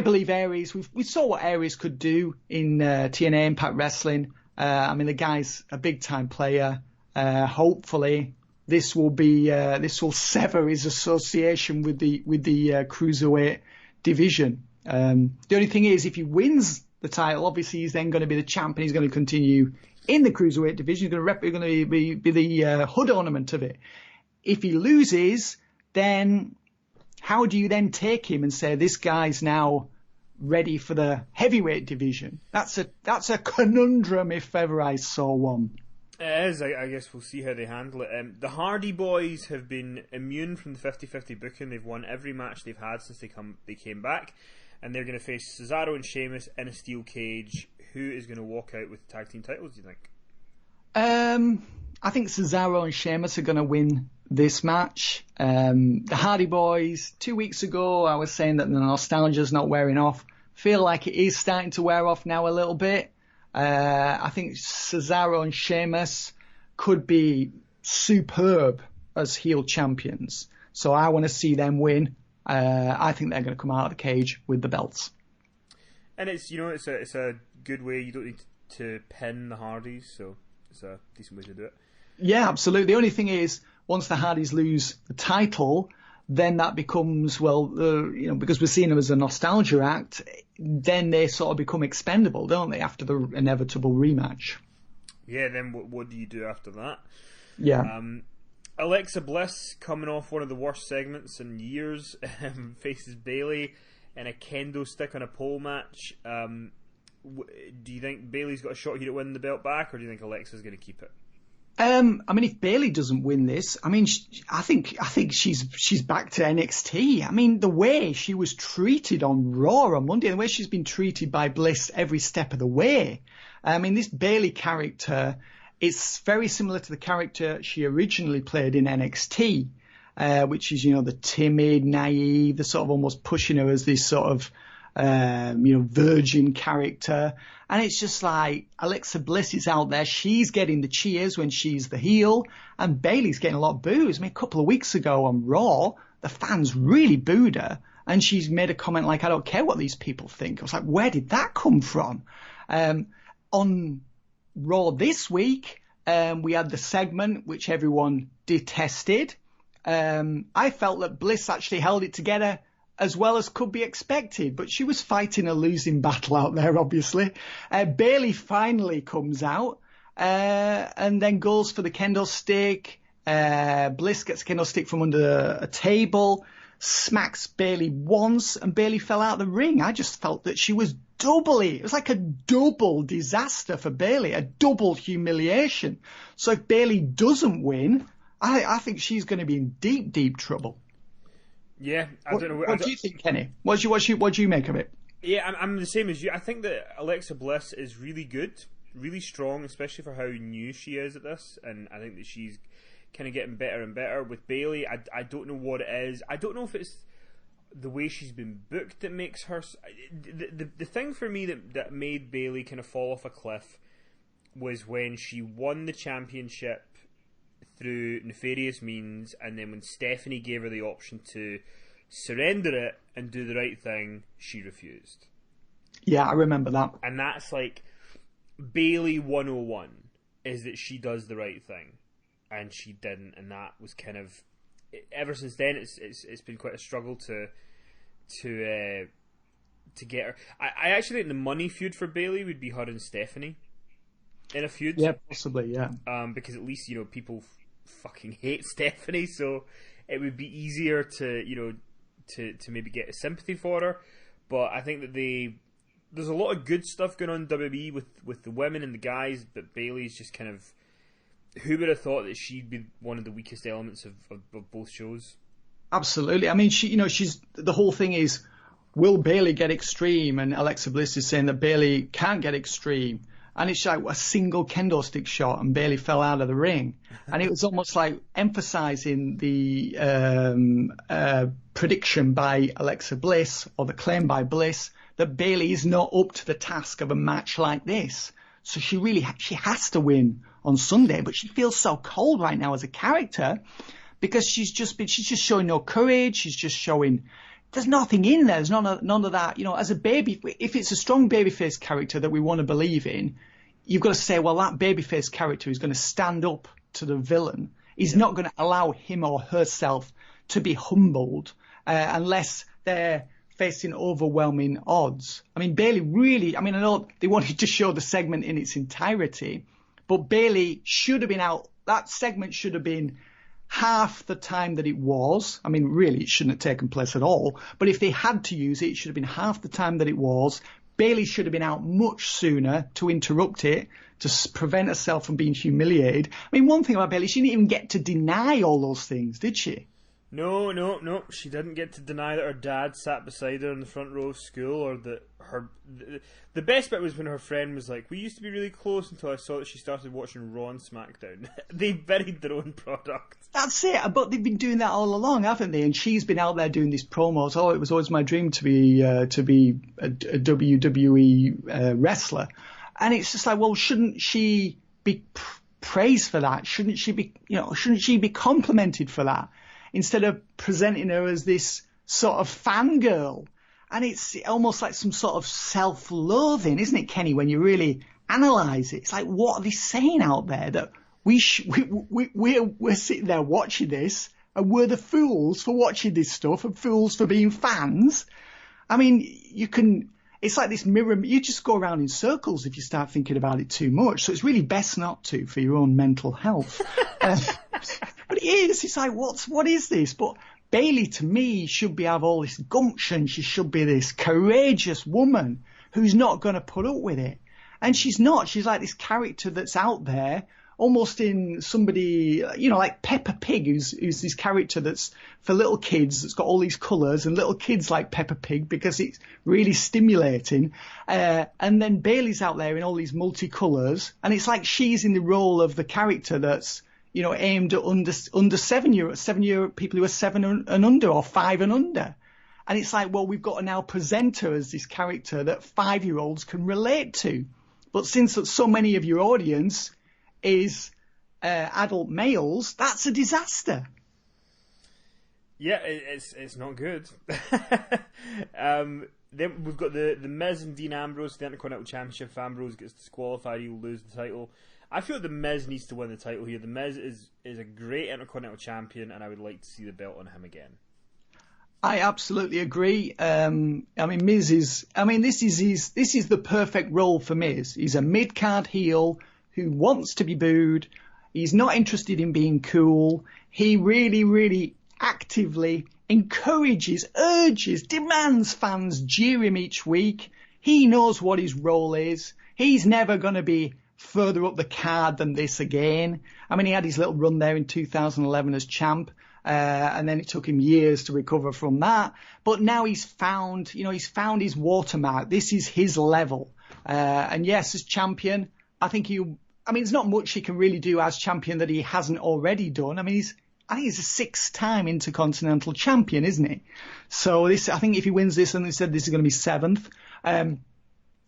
believe Aries, we saw what Aries could do in TNA Impact Wrestling. The guy's a big time player. Hopefully this will sever his association with the cruiserweight division. The only thing is, if he wins the title, obviously he's then going to be the champ and he's going to continue in the cruiserweight division. He's going to be the hood ornament of it. If he loses, then how do you then take him and say this guy's now ready for the heavyweight division? That's a conundrum if ever I saw one.
It is. I guess we'll see how they handle it. The Hardy Boys have been immune from the 50-50 booking. They've won every match they've had since they came back, and they're going to face Cesaro and Sheamus in a steel cage. Who is going to walk out with the tag team titles, do you think?
I think Cesaro and Sheamus are going to win this match. The Hardy Boys, 2 weeks ago, I was saying that the nostalgia's not wearing off. Feel like it is starting to wear off now a little bit. I think Cesaro and Sheamus could be superb as heel champions. So I want to see them win. I think they're going to come out of the cage with the belts.
And it's a good way. You don't need to pin the Hardys, so it's a decent way to do it.
Yeah, absolutely. The only thing is, once the Hardys lose the title, then that becomes, because we're seeing them as a nostalgia act, then they sort of become expendable, don't they, after the inevitable rematch?
Yeah, then what do you do after that?
Yeah.
Alexa Bliss, coming off one of the worst segments in years, faces Bayley in a kendo stick on a pole match. Do you think Bayley's got a shot here at winning the belt back, or do you think Alexa's going to keep it?
If Bayley doesn't win this, I think she's back to NXT. The way she was treated on Raw on Monday, and the way she's been treated by Bliss every step of the way. This Bayley character, it's very similar to the character she originally played in NXT, which is, the timid, naive, the sort of almost pushing her as this sort of, virgin character. And it's just like Alexa Bliss is out there. She's getting the cheers when she's the heel, and Bayley's getting a lot of boos. A couple of weeks ago on Raw, the fans really booed her, and she's made a comment like, I don't care what these people think. I was like, where did that come from? On Raw this week, we had the segment which everyone detested. I felt that Bliss actually held it together as well as could be expected, but she was fighting a losing battle out there, obviously. Bayley finally comes out and then goes for the kendo stick. Bliss gets a kendo stick from under a table, smacks Bayley once, and Bayley fell out of the ring. I just felt that she was it was like a double disaster for Bayley, a double humiliation. So if Bayley doesn't win, I think she's going to be in deep, deep trouble.
Yeah, I don't know.
What do you think, Kenny? What do you make of it?
Yeah, I'm the same as you. I think that Alexa Bliss is really good, really strong, especially for how new she is at this, and I think that she's kind of getting better and better. With Bayley, I don't know what it is. I don't know if it's the way she's been booked that makes her... The thing for me that made Bayley kind of fall off a cliff was when she won the championship through nefarious means, and then when Stephanie gave her the option to surrender it and do the right thing, she refused.
Yeah, I remember that.
And that's like Bayley 101, is that she does the right thing, and she didn't, and that was kind of... Ever since then, it's been quite a struggle to get her. I actually think the money feud for Bayley would be her and Stephanie in a feud.
Yeah, possibly, yeah.
Because at least, people fucking hate Stephanie, so it would be easier to maybe get a sympathy for her. But I think that there's a lot of good stuff going on in WWE with the women and the guys, but Bayley's just kind of, who would have thought that she'd be one of the weakest elements of both shows?
Absolutely. I mean, she's the whole thing is, will Bayley get Extreme? And Alexa Bliss is saying that Bayley can't get Extreme. And it's like a single kendo stick shot and Bayley fell out of the ring. And it was almost like emphasizing the prediction by Alexa Bliss, or the claim by Bliss, that Bayley is not up to the task of a match like this. So she has to win on Sunday, but she feels so cold right now as a character because she's just showing no courage. She's just showing there's nothing in there. There's none of that. You know, as a baby, if it's a strong babyface character that we want to believe in, you've got to say, well, that babyface character is going to stand up to the villain. He's not going to allow him or herself to be humbled unless they're facing overwhelming odds. I mean, Bayley really, I know they wanted to show the segment in its entirety, but Bayley should have been out. That segment should have been half the time that it was. I mean, really, it shouldn't have taken place at all. But if they had to use it, it should have been half the time that it was. Bayley should have been out much sooner to interrupt it, to prevent herself from being humiliated. I mean, one thing about Bayley, she didn't even get to deny all those things, did she?
No. She didn't get to deny that her dad sat beside her in the front row of school, or that the best bit was when her friend was like, we used to be really close until I saw that she started watching Raw and SmackDown. They buried their own product.
That's it. But they've been doing that all along, haven't they? And she's been out there doing these promos. Oh, it was always my dream to be a WWE wrestler. And it's just like, well, shouldn't she be praised for that? Shouldn't she be complimented for that? Instead of presenting her as this sort of fangirl. And it's almost like some sort of self-loathing, isn't it, Kenny, when you really analyse it? It's like, what are they saying out there? That we're sitting there watching this, and we're the fools for watching this stuff and fools for being fans? I mean, it's like this mirror, you just go around in circles if you start thinking about it too much. So it's really best not to, for your own mental health. But it is. It's like, what is this? But Bayley, to me, should have all this gumption. She should be this courageous woman who's not going to put up with it. And she's not. She's like this character that's out there, almost in somebody, like Peppa Pig, who's this character that's for little kids, that's got all these colours, and little kids like Peppa Pig because it's really stimulating. And then Bayley's out there in all these multicolours, and it's like she's in the role of the character that's, aimed at under 7-year people who are 7 and under, or 5 and under. And it's like, well, we've got to now present her as this character that 5-year-olds can relate to. But since so many of your audience is adult males, that's a disaster.
Yeah, it's not good. Then we've got the Miz and Dean Ambrose, the Intercontinental Championship. If Ambrose gets disqualified, he'll lose the title. I feel the Miz needs to win the title here. The Miz is a great Intercontinental Champion, and I would like to see the belt on him again.
I absolutely agree. Miz is. This is the perfect role for Miz. He's a mid-card heel who wants to be booed. He's not interested in being cool. He really, really actively encourages, urges, demands fans jeer him each week. He knows what his role is. He's never going to be further up the card than this again. He had his little run there in 2011 as champ, and then it took him years to recover from that. But now he's found his watermark. This is his level. And yes, as champion, I think there's not much he can really do as champion that he hasn't already done. I think he's a 6-time Intercontinental Champion, isn't he? So I think if he wins this, and they said this is going to be 7th,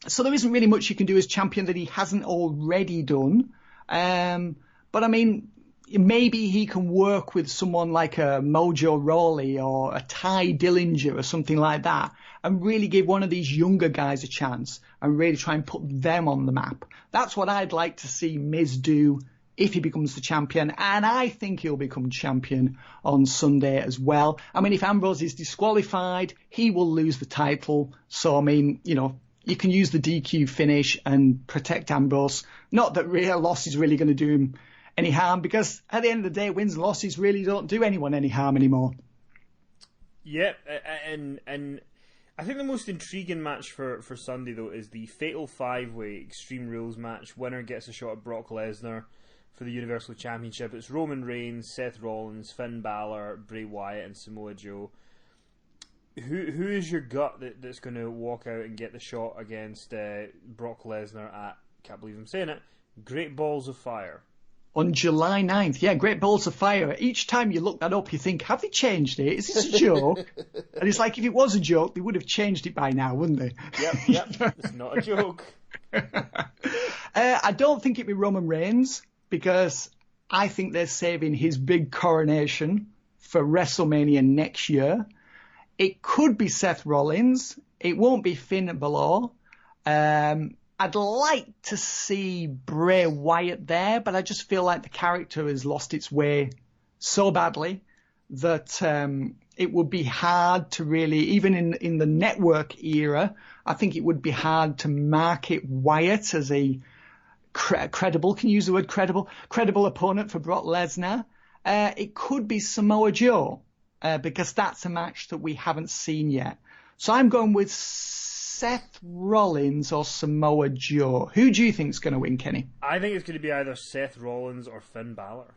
so there isn't really much he can do as champion that he hasn't already done. But maybe he can work with someone like a Mojo Rawley or a Ty Dillinger or something like that, and really give one of these younger guys a chance and really try and put them on the map. That's what I'd like to see Miz do if he becomes the champion, and I think he'll become champion on Sunday as well. If Ambrose is disqualified, he will lose the title. So, you can use the DQ finish and protect Ambrose. Not that real loss is really going to do him any harm, because at the end of the day, wins and losses really don't do anyone any harm anymore.
Yeah, and I think the most intriguing match for Sunday, though, is the Fatal 5-Way Extreme Rules match. Winner gets a shot at Brock Lesnar for the Universal Championship. It's Roman Reigns, Seth Rollins, Finn Balor, Bray Wyatt, and Samoa Joe. Who is your gut that's going to walk out and get the shot against Brock Lesnar at, can't believe I'm saying it, Great Balls of Fire?
On July 9th, yeah, Great Balls of Fire. Each time you look that up, you think, have they changed it? Is this a joke? And it's like, if it was a joke, they would have changed it by now, wouldn't they?
Yep, it's not a joke.
I don't think it'd be Roman Reigns, because I think they're saving his big coronation for WrestleMania next year. It could be Seth Rollins. It won't be Finn Balor. I'd like to see Bray Wyatt there, but I just feel like the character has lost its way so badly that it would be hard to really, even in the network era, I think it would be hard to market Wyatt as a credible, can you use the word credible opponent for Brock Lesnar. It could be Samoa Joe, because that's a match that we haven't seen yet. So I'm going with Seth Rollins or Samoa Joe. Who do you think is going to win, Kenny?
I think it's going to be either Seth Rollins or Finn Balor.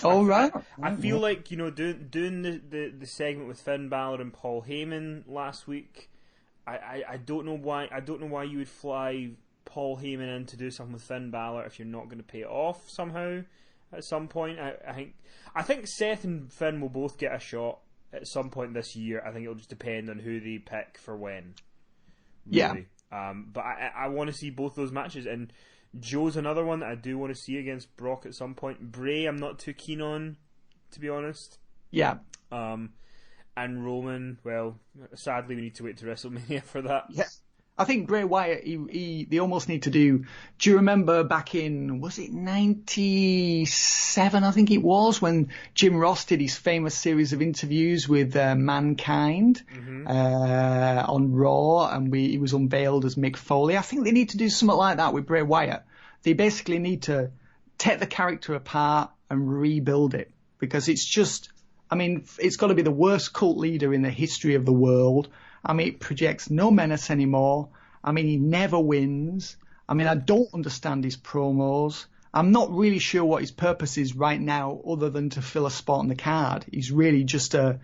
Oh, right.
I feel like, doing the segment with Finn Balor and Paul Heyman last week, I don't know why you would fly Paul Heyman in to do something with Finn Balor if you're not going to pay it off somehow at some point. I think Seth and Finn will both get a shot at some point this year. I think it'll just depend on who they pick for when. Really.
Yeah.
But I want to see both those matches, and Joe's another one that I do want to see against Brock at some point. Bray, I'm not too keen on, to be honest.
Yeah.
And Roman, well, sadly we need to wait to WrestleMania for that.
Yeah. I think Bray Wyatt, they almost need to do you remember back in, was it 97, I think it was, when Jim Ross did his famous series of interviews with Mankind on Raw, and he was unveiled as Mick Foley. I think they need to do something like that with Bray Wyatt. They basically need to take the character apart and rebuild it, because it's just, it's got to be the worst cult leader in the history of the world. It projects no menace anymore. He never wins. I don't understand his promos. I'm not really sure what his purpose is right now, other than to fill a spot on the card. He's really just a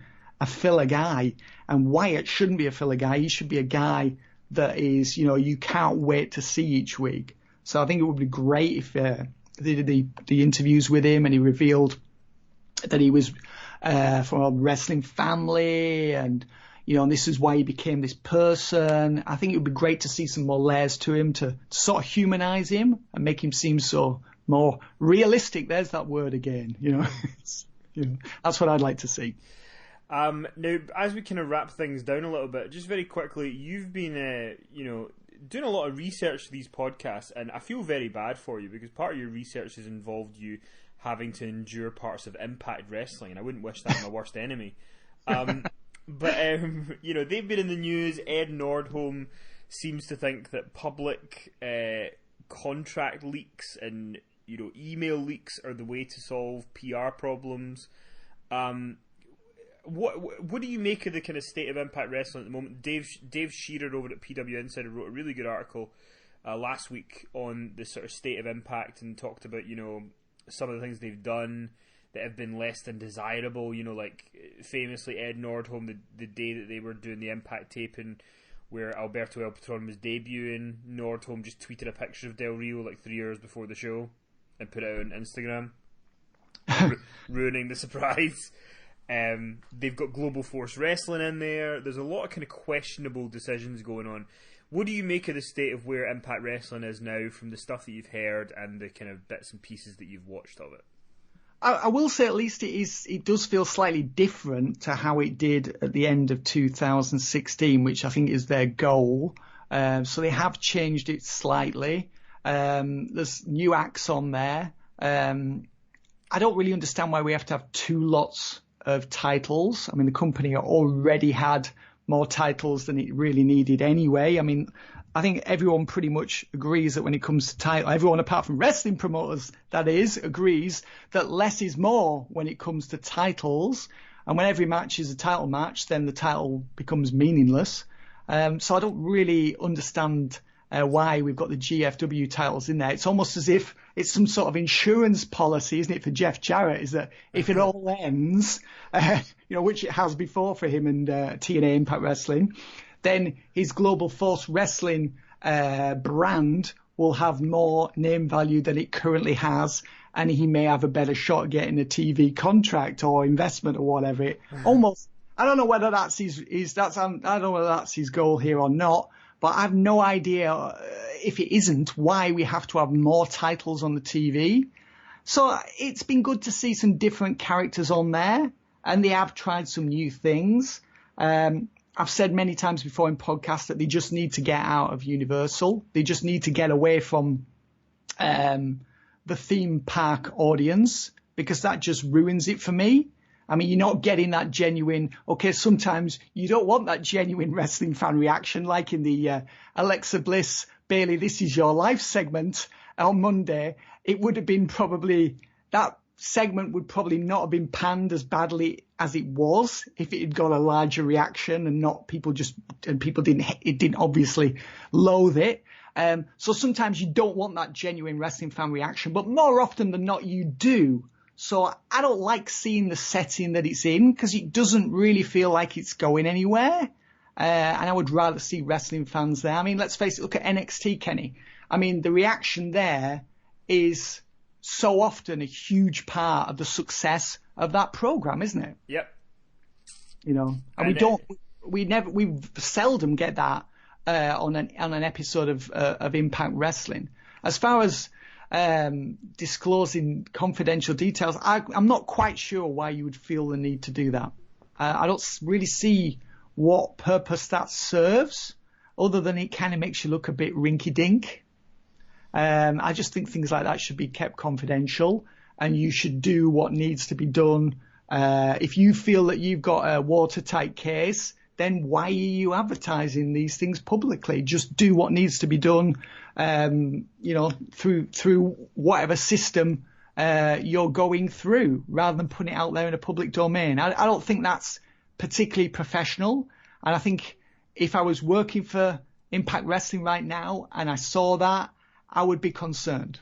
filler guy. And Wyatt shouldn't be a filler guy. He should be a guy that is, you can't wait to see each week. So I think it would be great if they did the interviews with him and he revealed that he was from a wrestling family, and and this is why he became this person. I think it would be great to see some more layers to him, to sort of humanize him and make him seem so more realistic. There's that word again, That's what I'd like to see.
Now, as we kind of wrap things down a little bit, just very quickly, you've been, doing a lot of research for these podcasts, and I feel very bad for you, because part of your research has involved you having to endure parts of Impact Wrestling, and I wouldn't wish that on my worst enemy. But, they've been in the news. Ed Nordholm seems to think that public contract leaks and, email leaks are the way to solve PR problems. What do you make of the kind of state of Impact Wrestling at the moment? Dave Shearer over at PW Insider wrote a really good article last week on the sort of state of Impact, and talked about, some of the things they've done that have been less than desirable, like famously Ed Nordholm, the day that they were doing the Impact taping where Alberto El Patron was debuting, Nordholm just tweeted a picture of Del Rio like 3 hours before the show and put it out on Instagram, ruining the surprise. They've got Global Force Wrestling in there. There's a lot of kind of questionable decisions going on. What do you make of the state of where Impact Wrestling is now, from the stuff that you've heard and the kind of bits and pieces that you've watched of it?
I will say at least it does feel slightly different to how it did at the end of 2016, which I think is their goal. So they have changed it slightly. There's new acts on there. I don't really understand why we have to have two lots of titles. The company already had more titles than it really needed anyway. I think everyone pretty much agrees that when it comes to title, everyone apart from wrestling promoters, that is, agrees that less is more when it comes to titles. And when every match is a title match, then the title becomes meaningless. So I don't really understand why we've got the GFW titles in there. It's almost as if it's some sort of insurance policy, isn't it, for Jeff Jarrett, is that if it all ends, which it has before for him and TNA Impact Wrestling, then his Global Force Wrestling brand will have more name value than it currently has, and he may have a better shot at getting a TV contract or investment or whatever. Almost, I don't know whether that's I don't know whether that's his goal here or not, but I have no idea if it isn't why we have to have more titles on the TV. So it's been good to see some different characters on there, and they have tried some new things. I've said many times before in podcasts that they just need to get out of Universal. They just need to get away from the theme park audience, because that just ruins it for me. I mean, you're not getting that genuine, okay, sometimes you don't want that genuine wrestling fan reaction, like in the Alexa Bliss, Bailey, This Is Your Life segment on Monday. It would have been that segment would probably not have been panned as badly as it was if it had got a larger reaction and people didn't obviously loathe it. So sometimes you don't want that genuine wrestling fan reaction, but more often than not you do. So I don't like seeing the setting that it's in, because it doesn't really feel like it's going anywhere. And I would rather see wrestling fans there. I mean, let's face it, look at NXT, Kenny. I mean, the reaction there is so often a huge part of the success of that program, isn't it?
Yep.
And we seldom get that on an episode of Impact Wrestling. As far as disclosing confidential details, I'm not quite sure why you would feel the need to do that. I don't really see what purpose that serves, other than it kind of makes you look a bit rinky-dink. I just think things like that should be kept confidential, and you should do what needs to be done. If you feel that you've got a watertight case, then why are you advertising these things publicly? Just do what needs to be done, through whatever system you're going through, rather than putting it out there in a public domain. I don't think that's particularly professional. And I think if I was working for Impact Wrestling right now and I saw that, I would be concerned.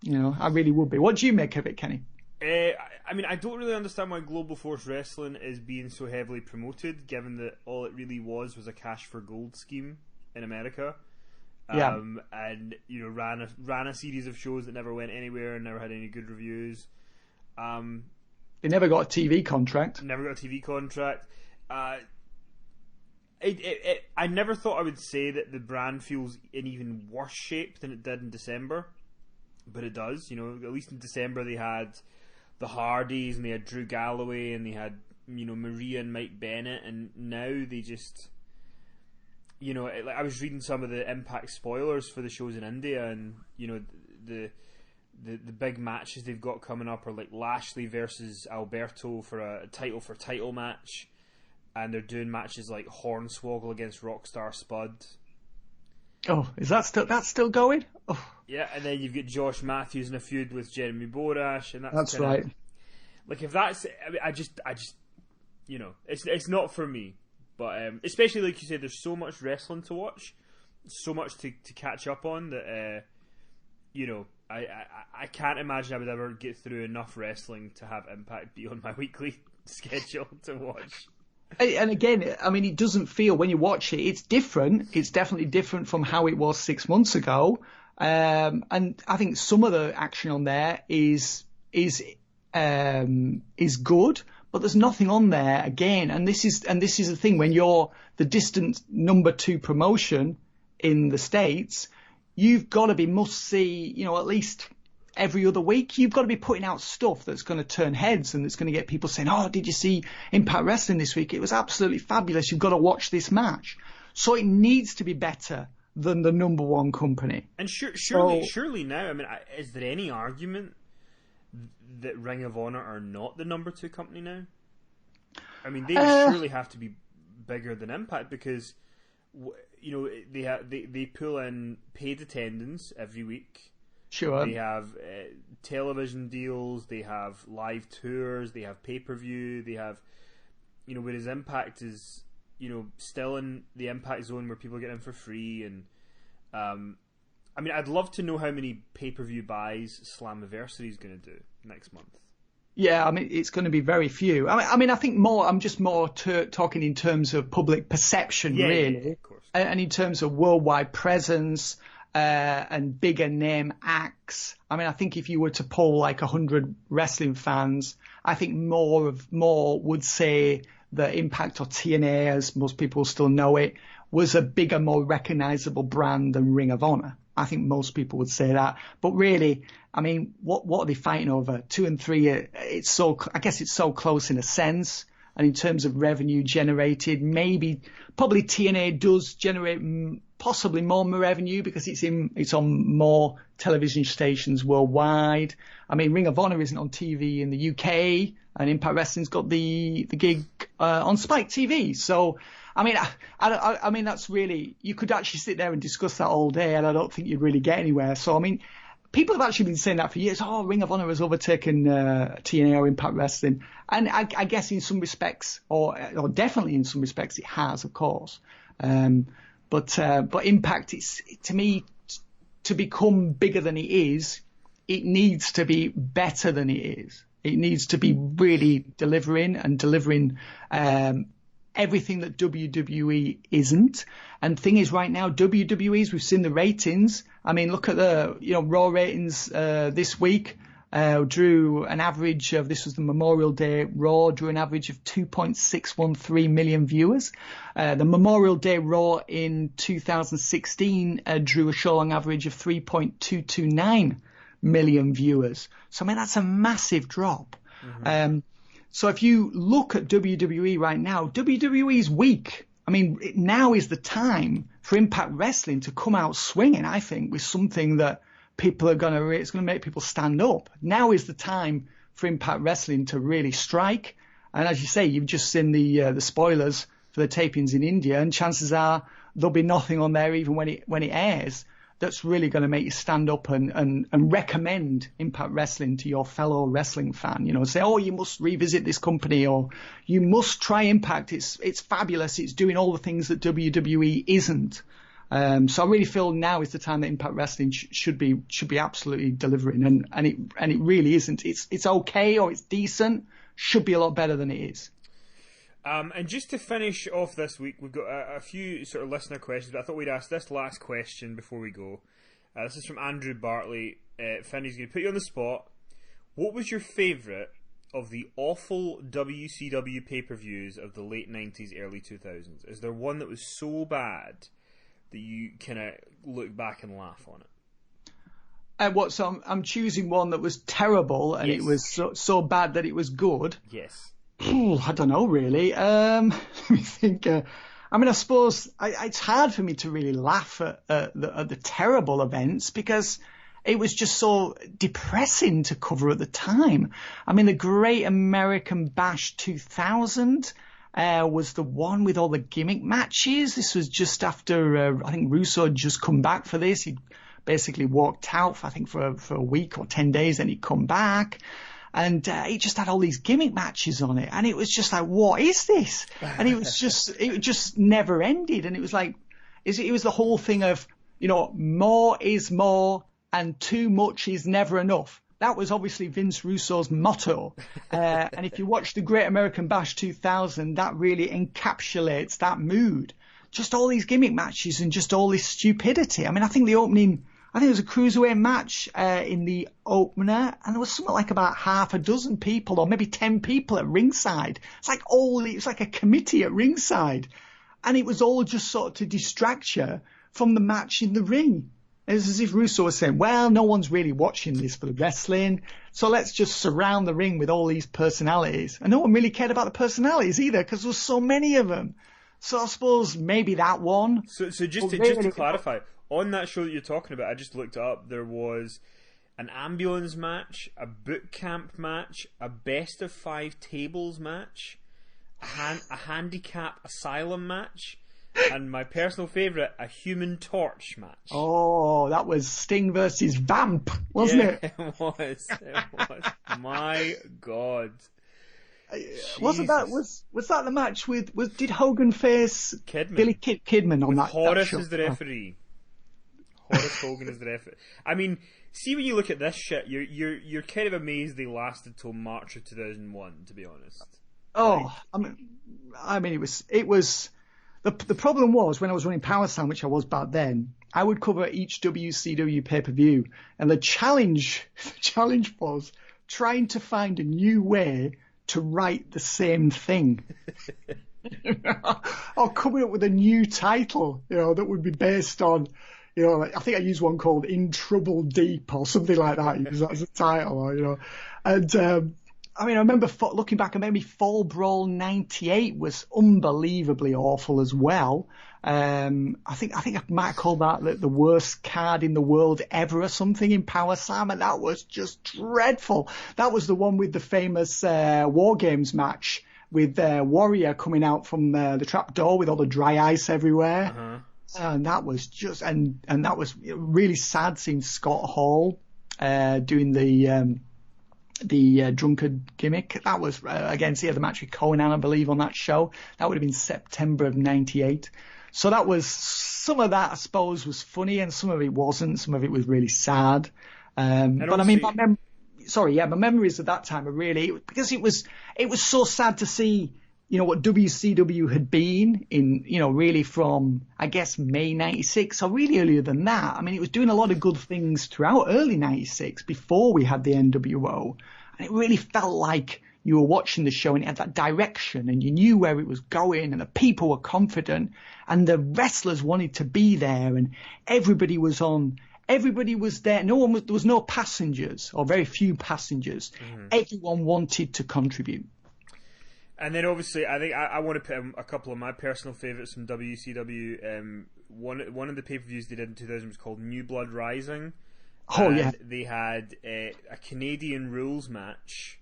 I really would be. What do you make of it, Kenny?
I mean, I don't really understand why Global Force Wrestling is being so heavily promoted, given that all it really was a cash for gold scheme in America. And ran a series of shows that never went anywhere and never had any good reviews.
They never got a TV contract.
I never thought I would say that the brand feels in even worse shape than it did in December, but it does. At least in December they had the Hardys and they had Drew Galloway and they had Maria and Mike Bennett, and now they just I was reading some of the Impact spoilers for the shows in India, and the big matches they've got coming up are like Lashley versus Alberto for a title match. And they're doing matches like Hornswoggle against Rockstar Spud.
Oh, is that still going? Oh.
Yeah, and then you've got Josh Matthews in a feud with Jeremy Borash, and
that's right.
Like, if that's, I just, it's not for me. But especially like you said, there's so much wrestling to watch, so much to catch up on that. I can't imagine I would ever get through enough wrestling to have Impact be on my weekly schedule to watch.
And again, I mean, it doesn't feel, when you watch it, it's different. It's definitely different from how it was 6 months ago. And I think some of the action on there is good, but there's nothing on there again. And this is the thing, when you're the distant number 2 promotion in the States, you've got to be must see, at least every other week. You've got to be putting out stuff that's going to turn heads and that's going to get people saying, oh, did you see Impact Wrestling this week? It was absolutely fabulous. You've got to watch this match. So it needs to be better than the number 1 company.
And surely now, I mean, is there any argument that Ring of Honor are not the number 2 company now? I mean, they surely have to be bigger than Impact, because they pull in paid attendance every week.
Sure.
They have television deals, they have live tours, they have pay-per-view, they have, whereas Impact is, still in the Impact Zone where people get in for free, and I mean, I'd love to know how many pay-per-view buys Slammiversary is going to do next month.
Yeah, I mean, it's going to be very few. I mean, I think I'm just more talking in terms of public perception, really.
Yeah, of course.
And in terms of worldwide presence and bigger name acts. I mean, I think if you were to poll like 100 wrestling fans, I think more would say that Impact, or TNA, as most people still know it, was a bigger, more recognizable brand than Ring of Honor. I think most people would say that. But really, I mean, what are they fighting over? 2 and 3, I guess it's so close in a sense. And in terms of revenue generated, probably TNA does generate possibly more revenue because it's on more television stations worldwide. I mean, Ring of Honor isn't on TV in the UK, and Impact Wrestling's got the gig on Spike TV. So, I mean, I mean, that's really, you could actually sit there and discuss that all day, and I don't think you'd really get anywhere. So, I mean, people have actually been saying that for years. Oh, Ring of Honor has overtaken TNA or Impact Wrestling. And I guess in some respects, or definitely in some respects, it has, of course. But Impact, to me, to become bigger than it is, it needs to be better than it is. It needs to be really delivering everything that WWE isn't. And thing is, right now, WWE's, we've seen the ratings. I mean, look at the Raw ratings this week. Drew an average of, this was the Memorial Day Raw, drew an average of 2.613 million viewers. The Memorial Day Raw in 2016 drew a showing average of 3.229 million viewers. So, I mean, that's a massive drop. Mm-hmm. So if you look at WWE right now, WWE's weak. I mean, now is the time for Impact Wrestling to come out swinging, I think, with something that people it's going to make people stand up. Now is the time for Impact Wrestling to really strike. And as you say, you've just seen the spoilers for the tapings in India, and chances are there'll be nothing on there even when it airs that's really going to make you stand up and recommend Impact Wrestling to your fellow wrestling fan. Say, oh, you must revisit this company, or you must try Impact. It's fabulous. It's doing all the things that WWE isn't. So I really feel now is the time that Impact Wrestling should be absolutely delivering, and it really isn't. It's okay, or it's decent. Should be a lot better than it is.
And just to finish off this week, we've got a few sort of listener questions, but I thought we'd ask this last question before we go. This is from Andrew Bartley. Finney's going to put you on the spot. What was your favourite of the awful WCW pay-per-views of the late 90s, early 2000s? Is there one that was so bad that you kind of look back and laugh on it?
So I'm choosing one that was terrible, and
Yes.
It was so bad that it was good.
Yes.
I don't know, really. Let me think. I suppose it's hard for me to really laugh at the terrible events, because it was just so depressing to cover at the time. I mean, the Great American Bash 2000 was the one with all the gimmick matches. This was just after, I think Russo had just come back for this. He'd basically walked out, for a week or 10 days, then he'd come back. And he just had all these gimmick matches on it, and it was just like, what is this? And it just never ended. And it was like, it was the whole thing of, more is more, and too much is never enough. That was obviously Vince Russo's motto. And if you watch the Great American Bash 2000, that really encapsulates that mood. Just all these gimmick matches and just all this stupidity. I mean, I think it was a cruiserweight match in the opener, and there was something like about half a dozen people, or maybe 10 people at ringside. It was like a committee at ringside, and it was all just sort of to distract you from the match in the ring. It was as if Russo was saying, well, no one's really watching this for the wrestling, so let's just surround the ring with all these personalities. And no one really cared about the personalities either, because there were so many of them. So I suppose maybe that one.
So just to clarify, on that show that you're talking about, I just looked up, there was an ambulance match, a boot camp match, a best of 5 tables match, a handicap asylum match, and my personal favourite, a Human Torch match.
Oh, that was Sting versus Vamp, wasn't it?
It was. My God.
Wasn't that was that the match with did Hogan face
Kidman.
Billy Kidman on
With
that
Horace
show?
as the referee. Horace Hogan is the referee. I mean, see, when you look at this shit, you're kind of amazed they lasted till March of 2001. To be honest.
Oh, I mean, it was. The problem was when I was running PowerSlam, which I was back then, I would cover each WCW pay-per-view, and the challenge was trying to find a new way to write the same thing. Or coming up with a new title, that would be based on, like, I think I used one called In Trouble Deep or something like that, because that's a title, and, I mean, I remember looking back, and maybe Fall Brawl 98 was unbelievably awful as well. I think I might call that the worst card in the world ever or something in PowerSlam, and that was just dreadful. That was the one with the famous War Games match with Warrior coming out from the trap door with all the dry ice everywhere.
Uh-huh.
And that was just, and that was really sad seeing Scott Hall doing the drunkard gimmick. That was against the match with Conan, I believe, on that show. That would have been September of 98. So that was, some of that I suppose was funny, and some of it wasn't. Some of it was really sad. But I mean, my memories of that time are really, because it was so sad to see, what WCW had been in, really from, I guess, May 96, or really earlier than that. I mean, it was doing a lot of good things throughout early 96 before we had the NWO. And it really felt like you were watching the show and it had that direction, and you knew where it was going, and the people were confident, and the wrestlers wanted to be there, and everybody was there. There was no passengers, or very few passengers. Mm-hmm. Everyone wanted to contribute.
And then obviously, I think I want to put a couple of my personal favourites from WCW. One of the pay-per-views they did in 2000 was called New Blood Rising.
Oh, yeah.
They had a Canadian rules match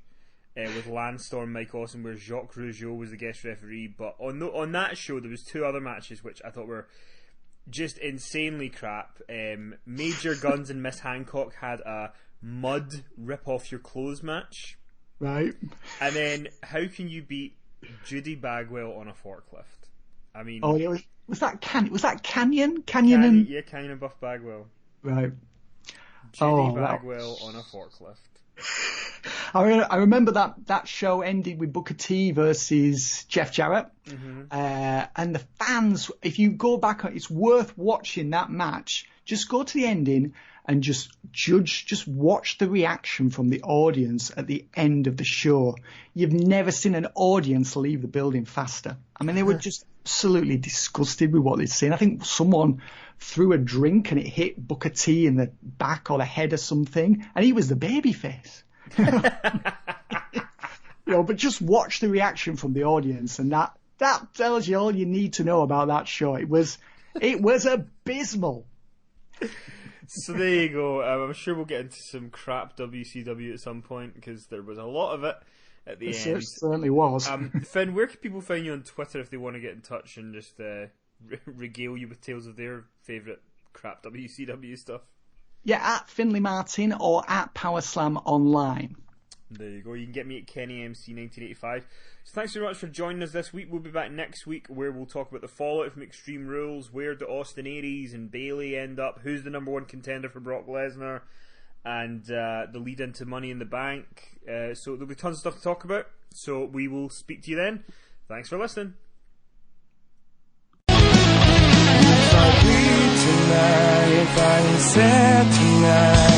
with Landstorm, Mike Awesome, where Jacques Rougeau was the guest referee. But on that show, there was two other matches which I thought were just insanely crap. Major Guns and Miss Hancock had a mud rip off your clothes match.
Right.
And then, how can you beat Judy Bagwell on a forklift? I mean,
oh yeah, was that Canyon?
Canyon and Buff Bagwell.
Right.
Judy Bagwell on a forklift.
I remember that show ended with Booker T versus Jeff Jarrett. Mm-hmm. And the fans, if you go back, it's worth watching that match. Just go to the ending and just watch the reaction from the audience at the end of the show. You've never seen an audience leave the building faster. I mean, they were just absolutely disgusted with what they'd seen. I think someone threw a drink and it hit Booker T in the back or the head or something, and he was the babyface. But just watch the reaction from the audience, and that tells you all you need to know about that show. It was abysmal.
So there you go. I'm sure we'll get into some crap WCW at some point, because there was a lot of it at the end.
It certainly was.
Finn, where can people find you on Twitter if they want to get in touch and just regale you with tales of their favourite crap WCW stuff?
Yeah, at Finley Martin or at PowerSlam Online.
There you go. You can get me at KennyMC1985. So thanks very much for joining us this week. We'll be back next week, where we'll talk about the fallout from Extreme Rules, where do Austin Aries and Bayley end up, who's the number one contender for Brock Lesnar, and the lead into Money in the Bank. So there'll be tons of stuff to talk about. So we will speak to you then. Thanks for listening.
If I bleed tonight, if I am sad tonight,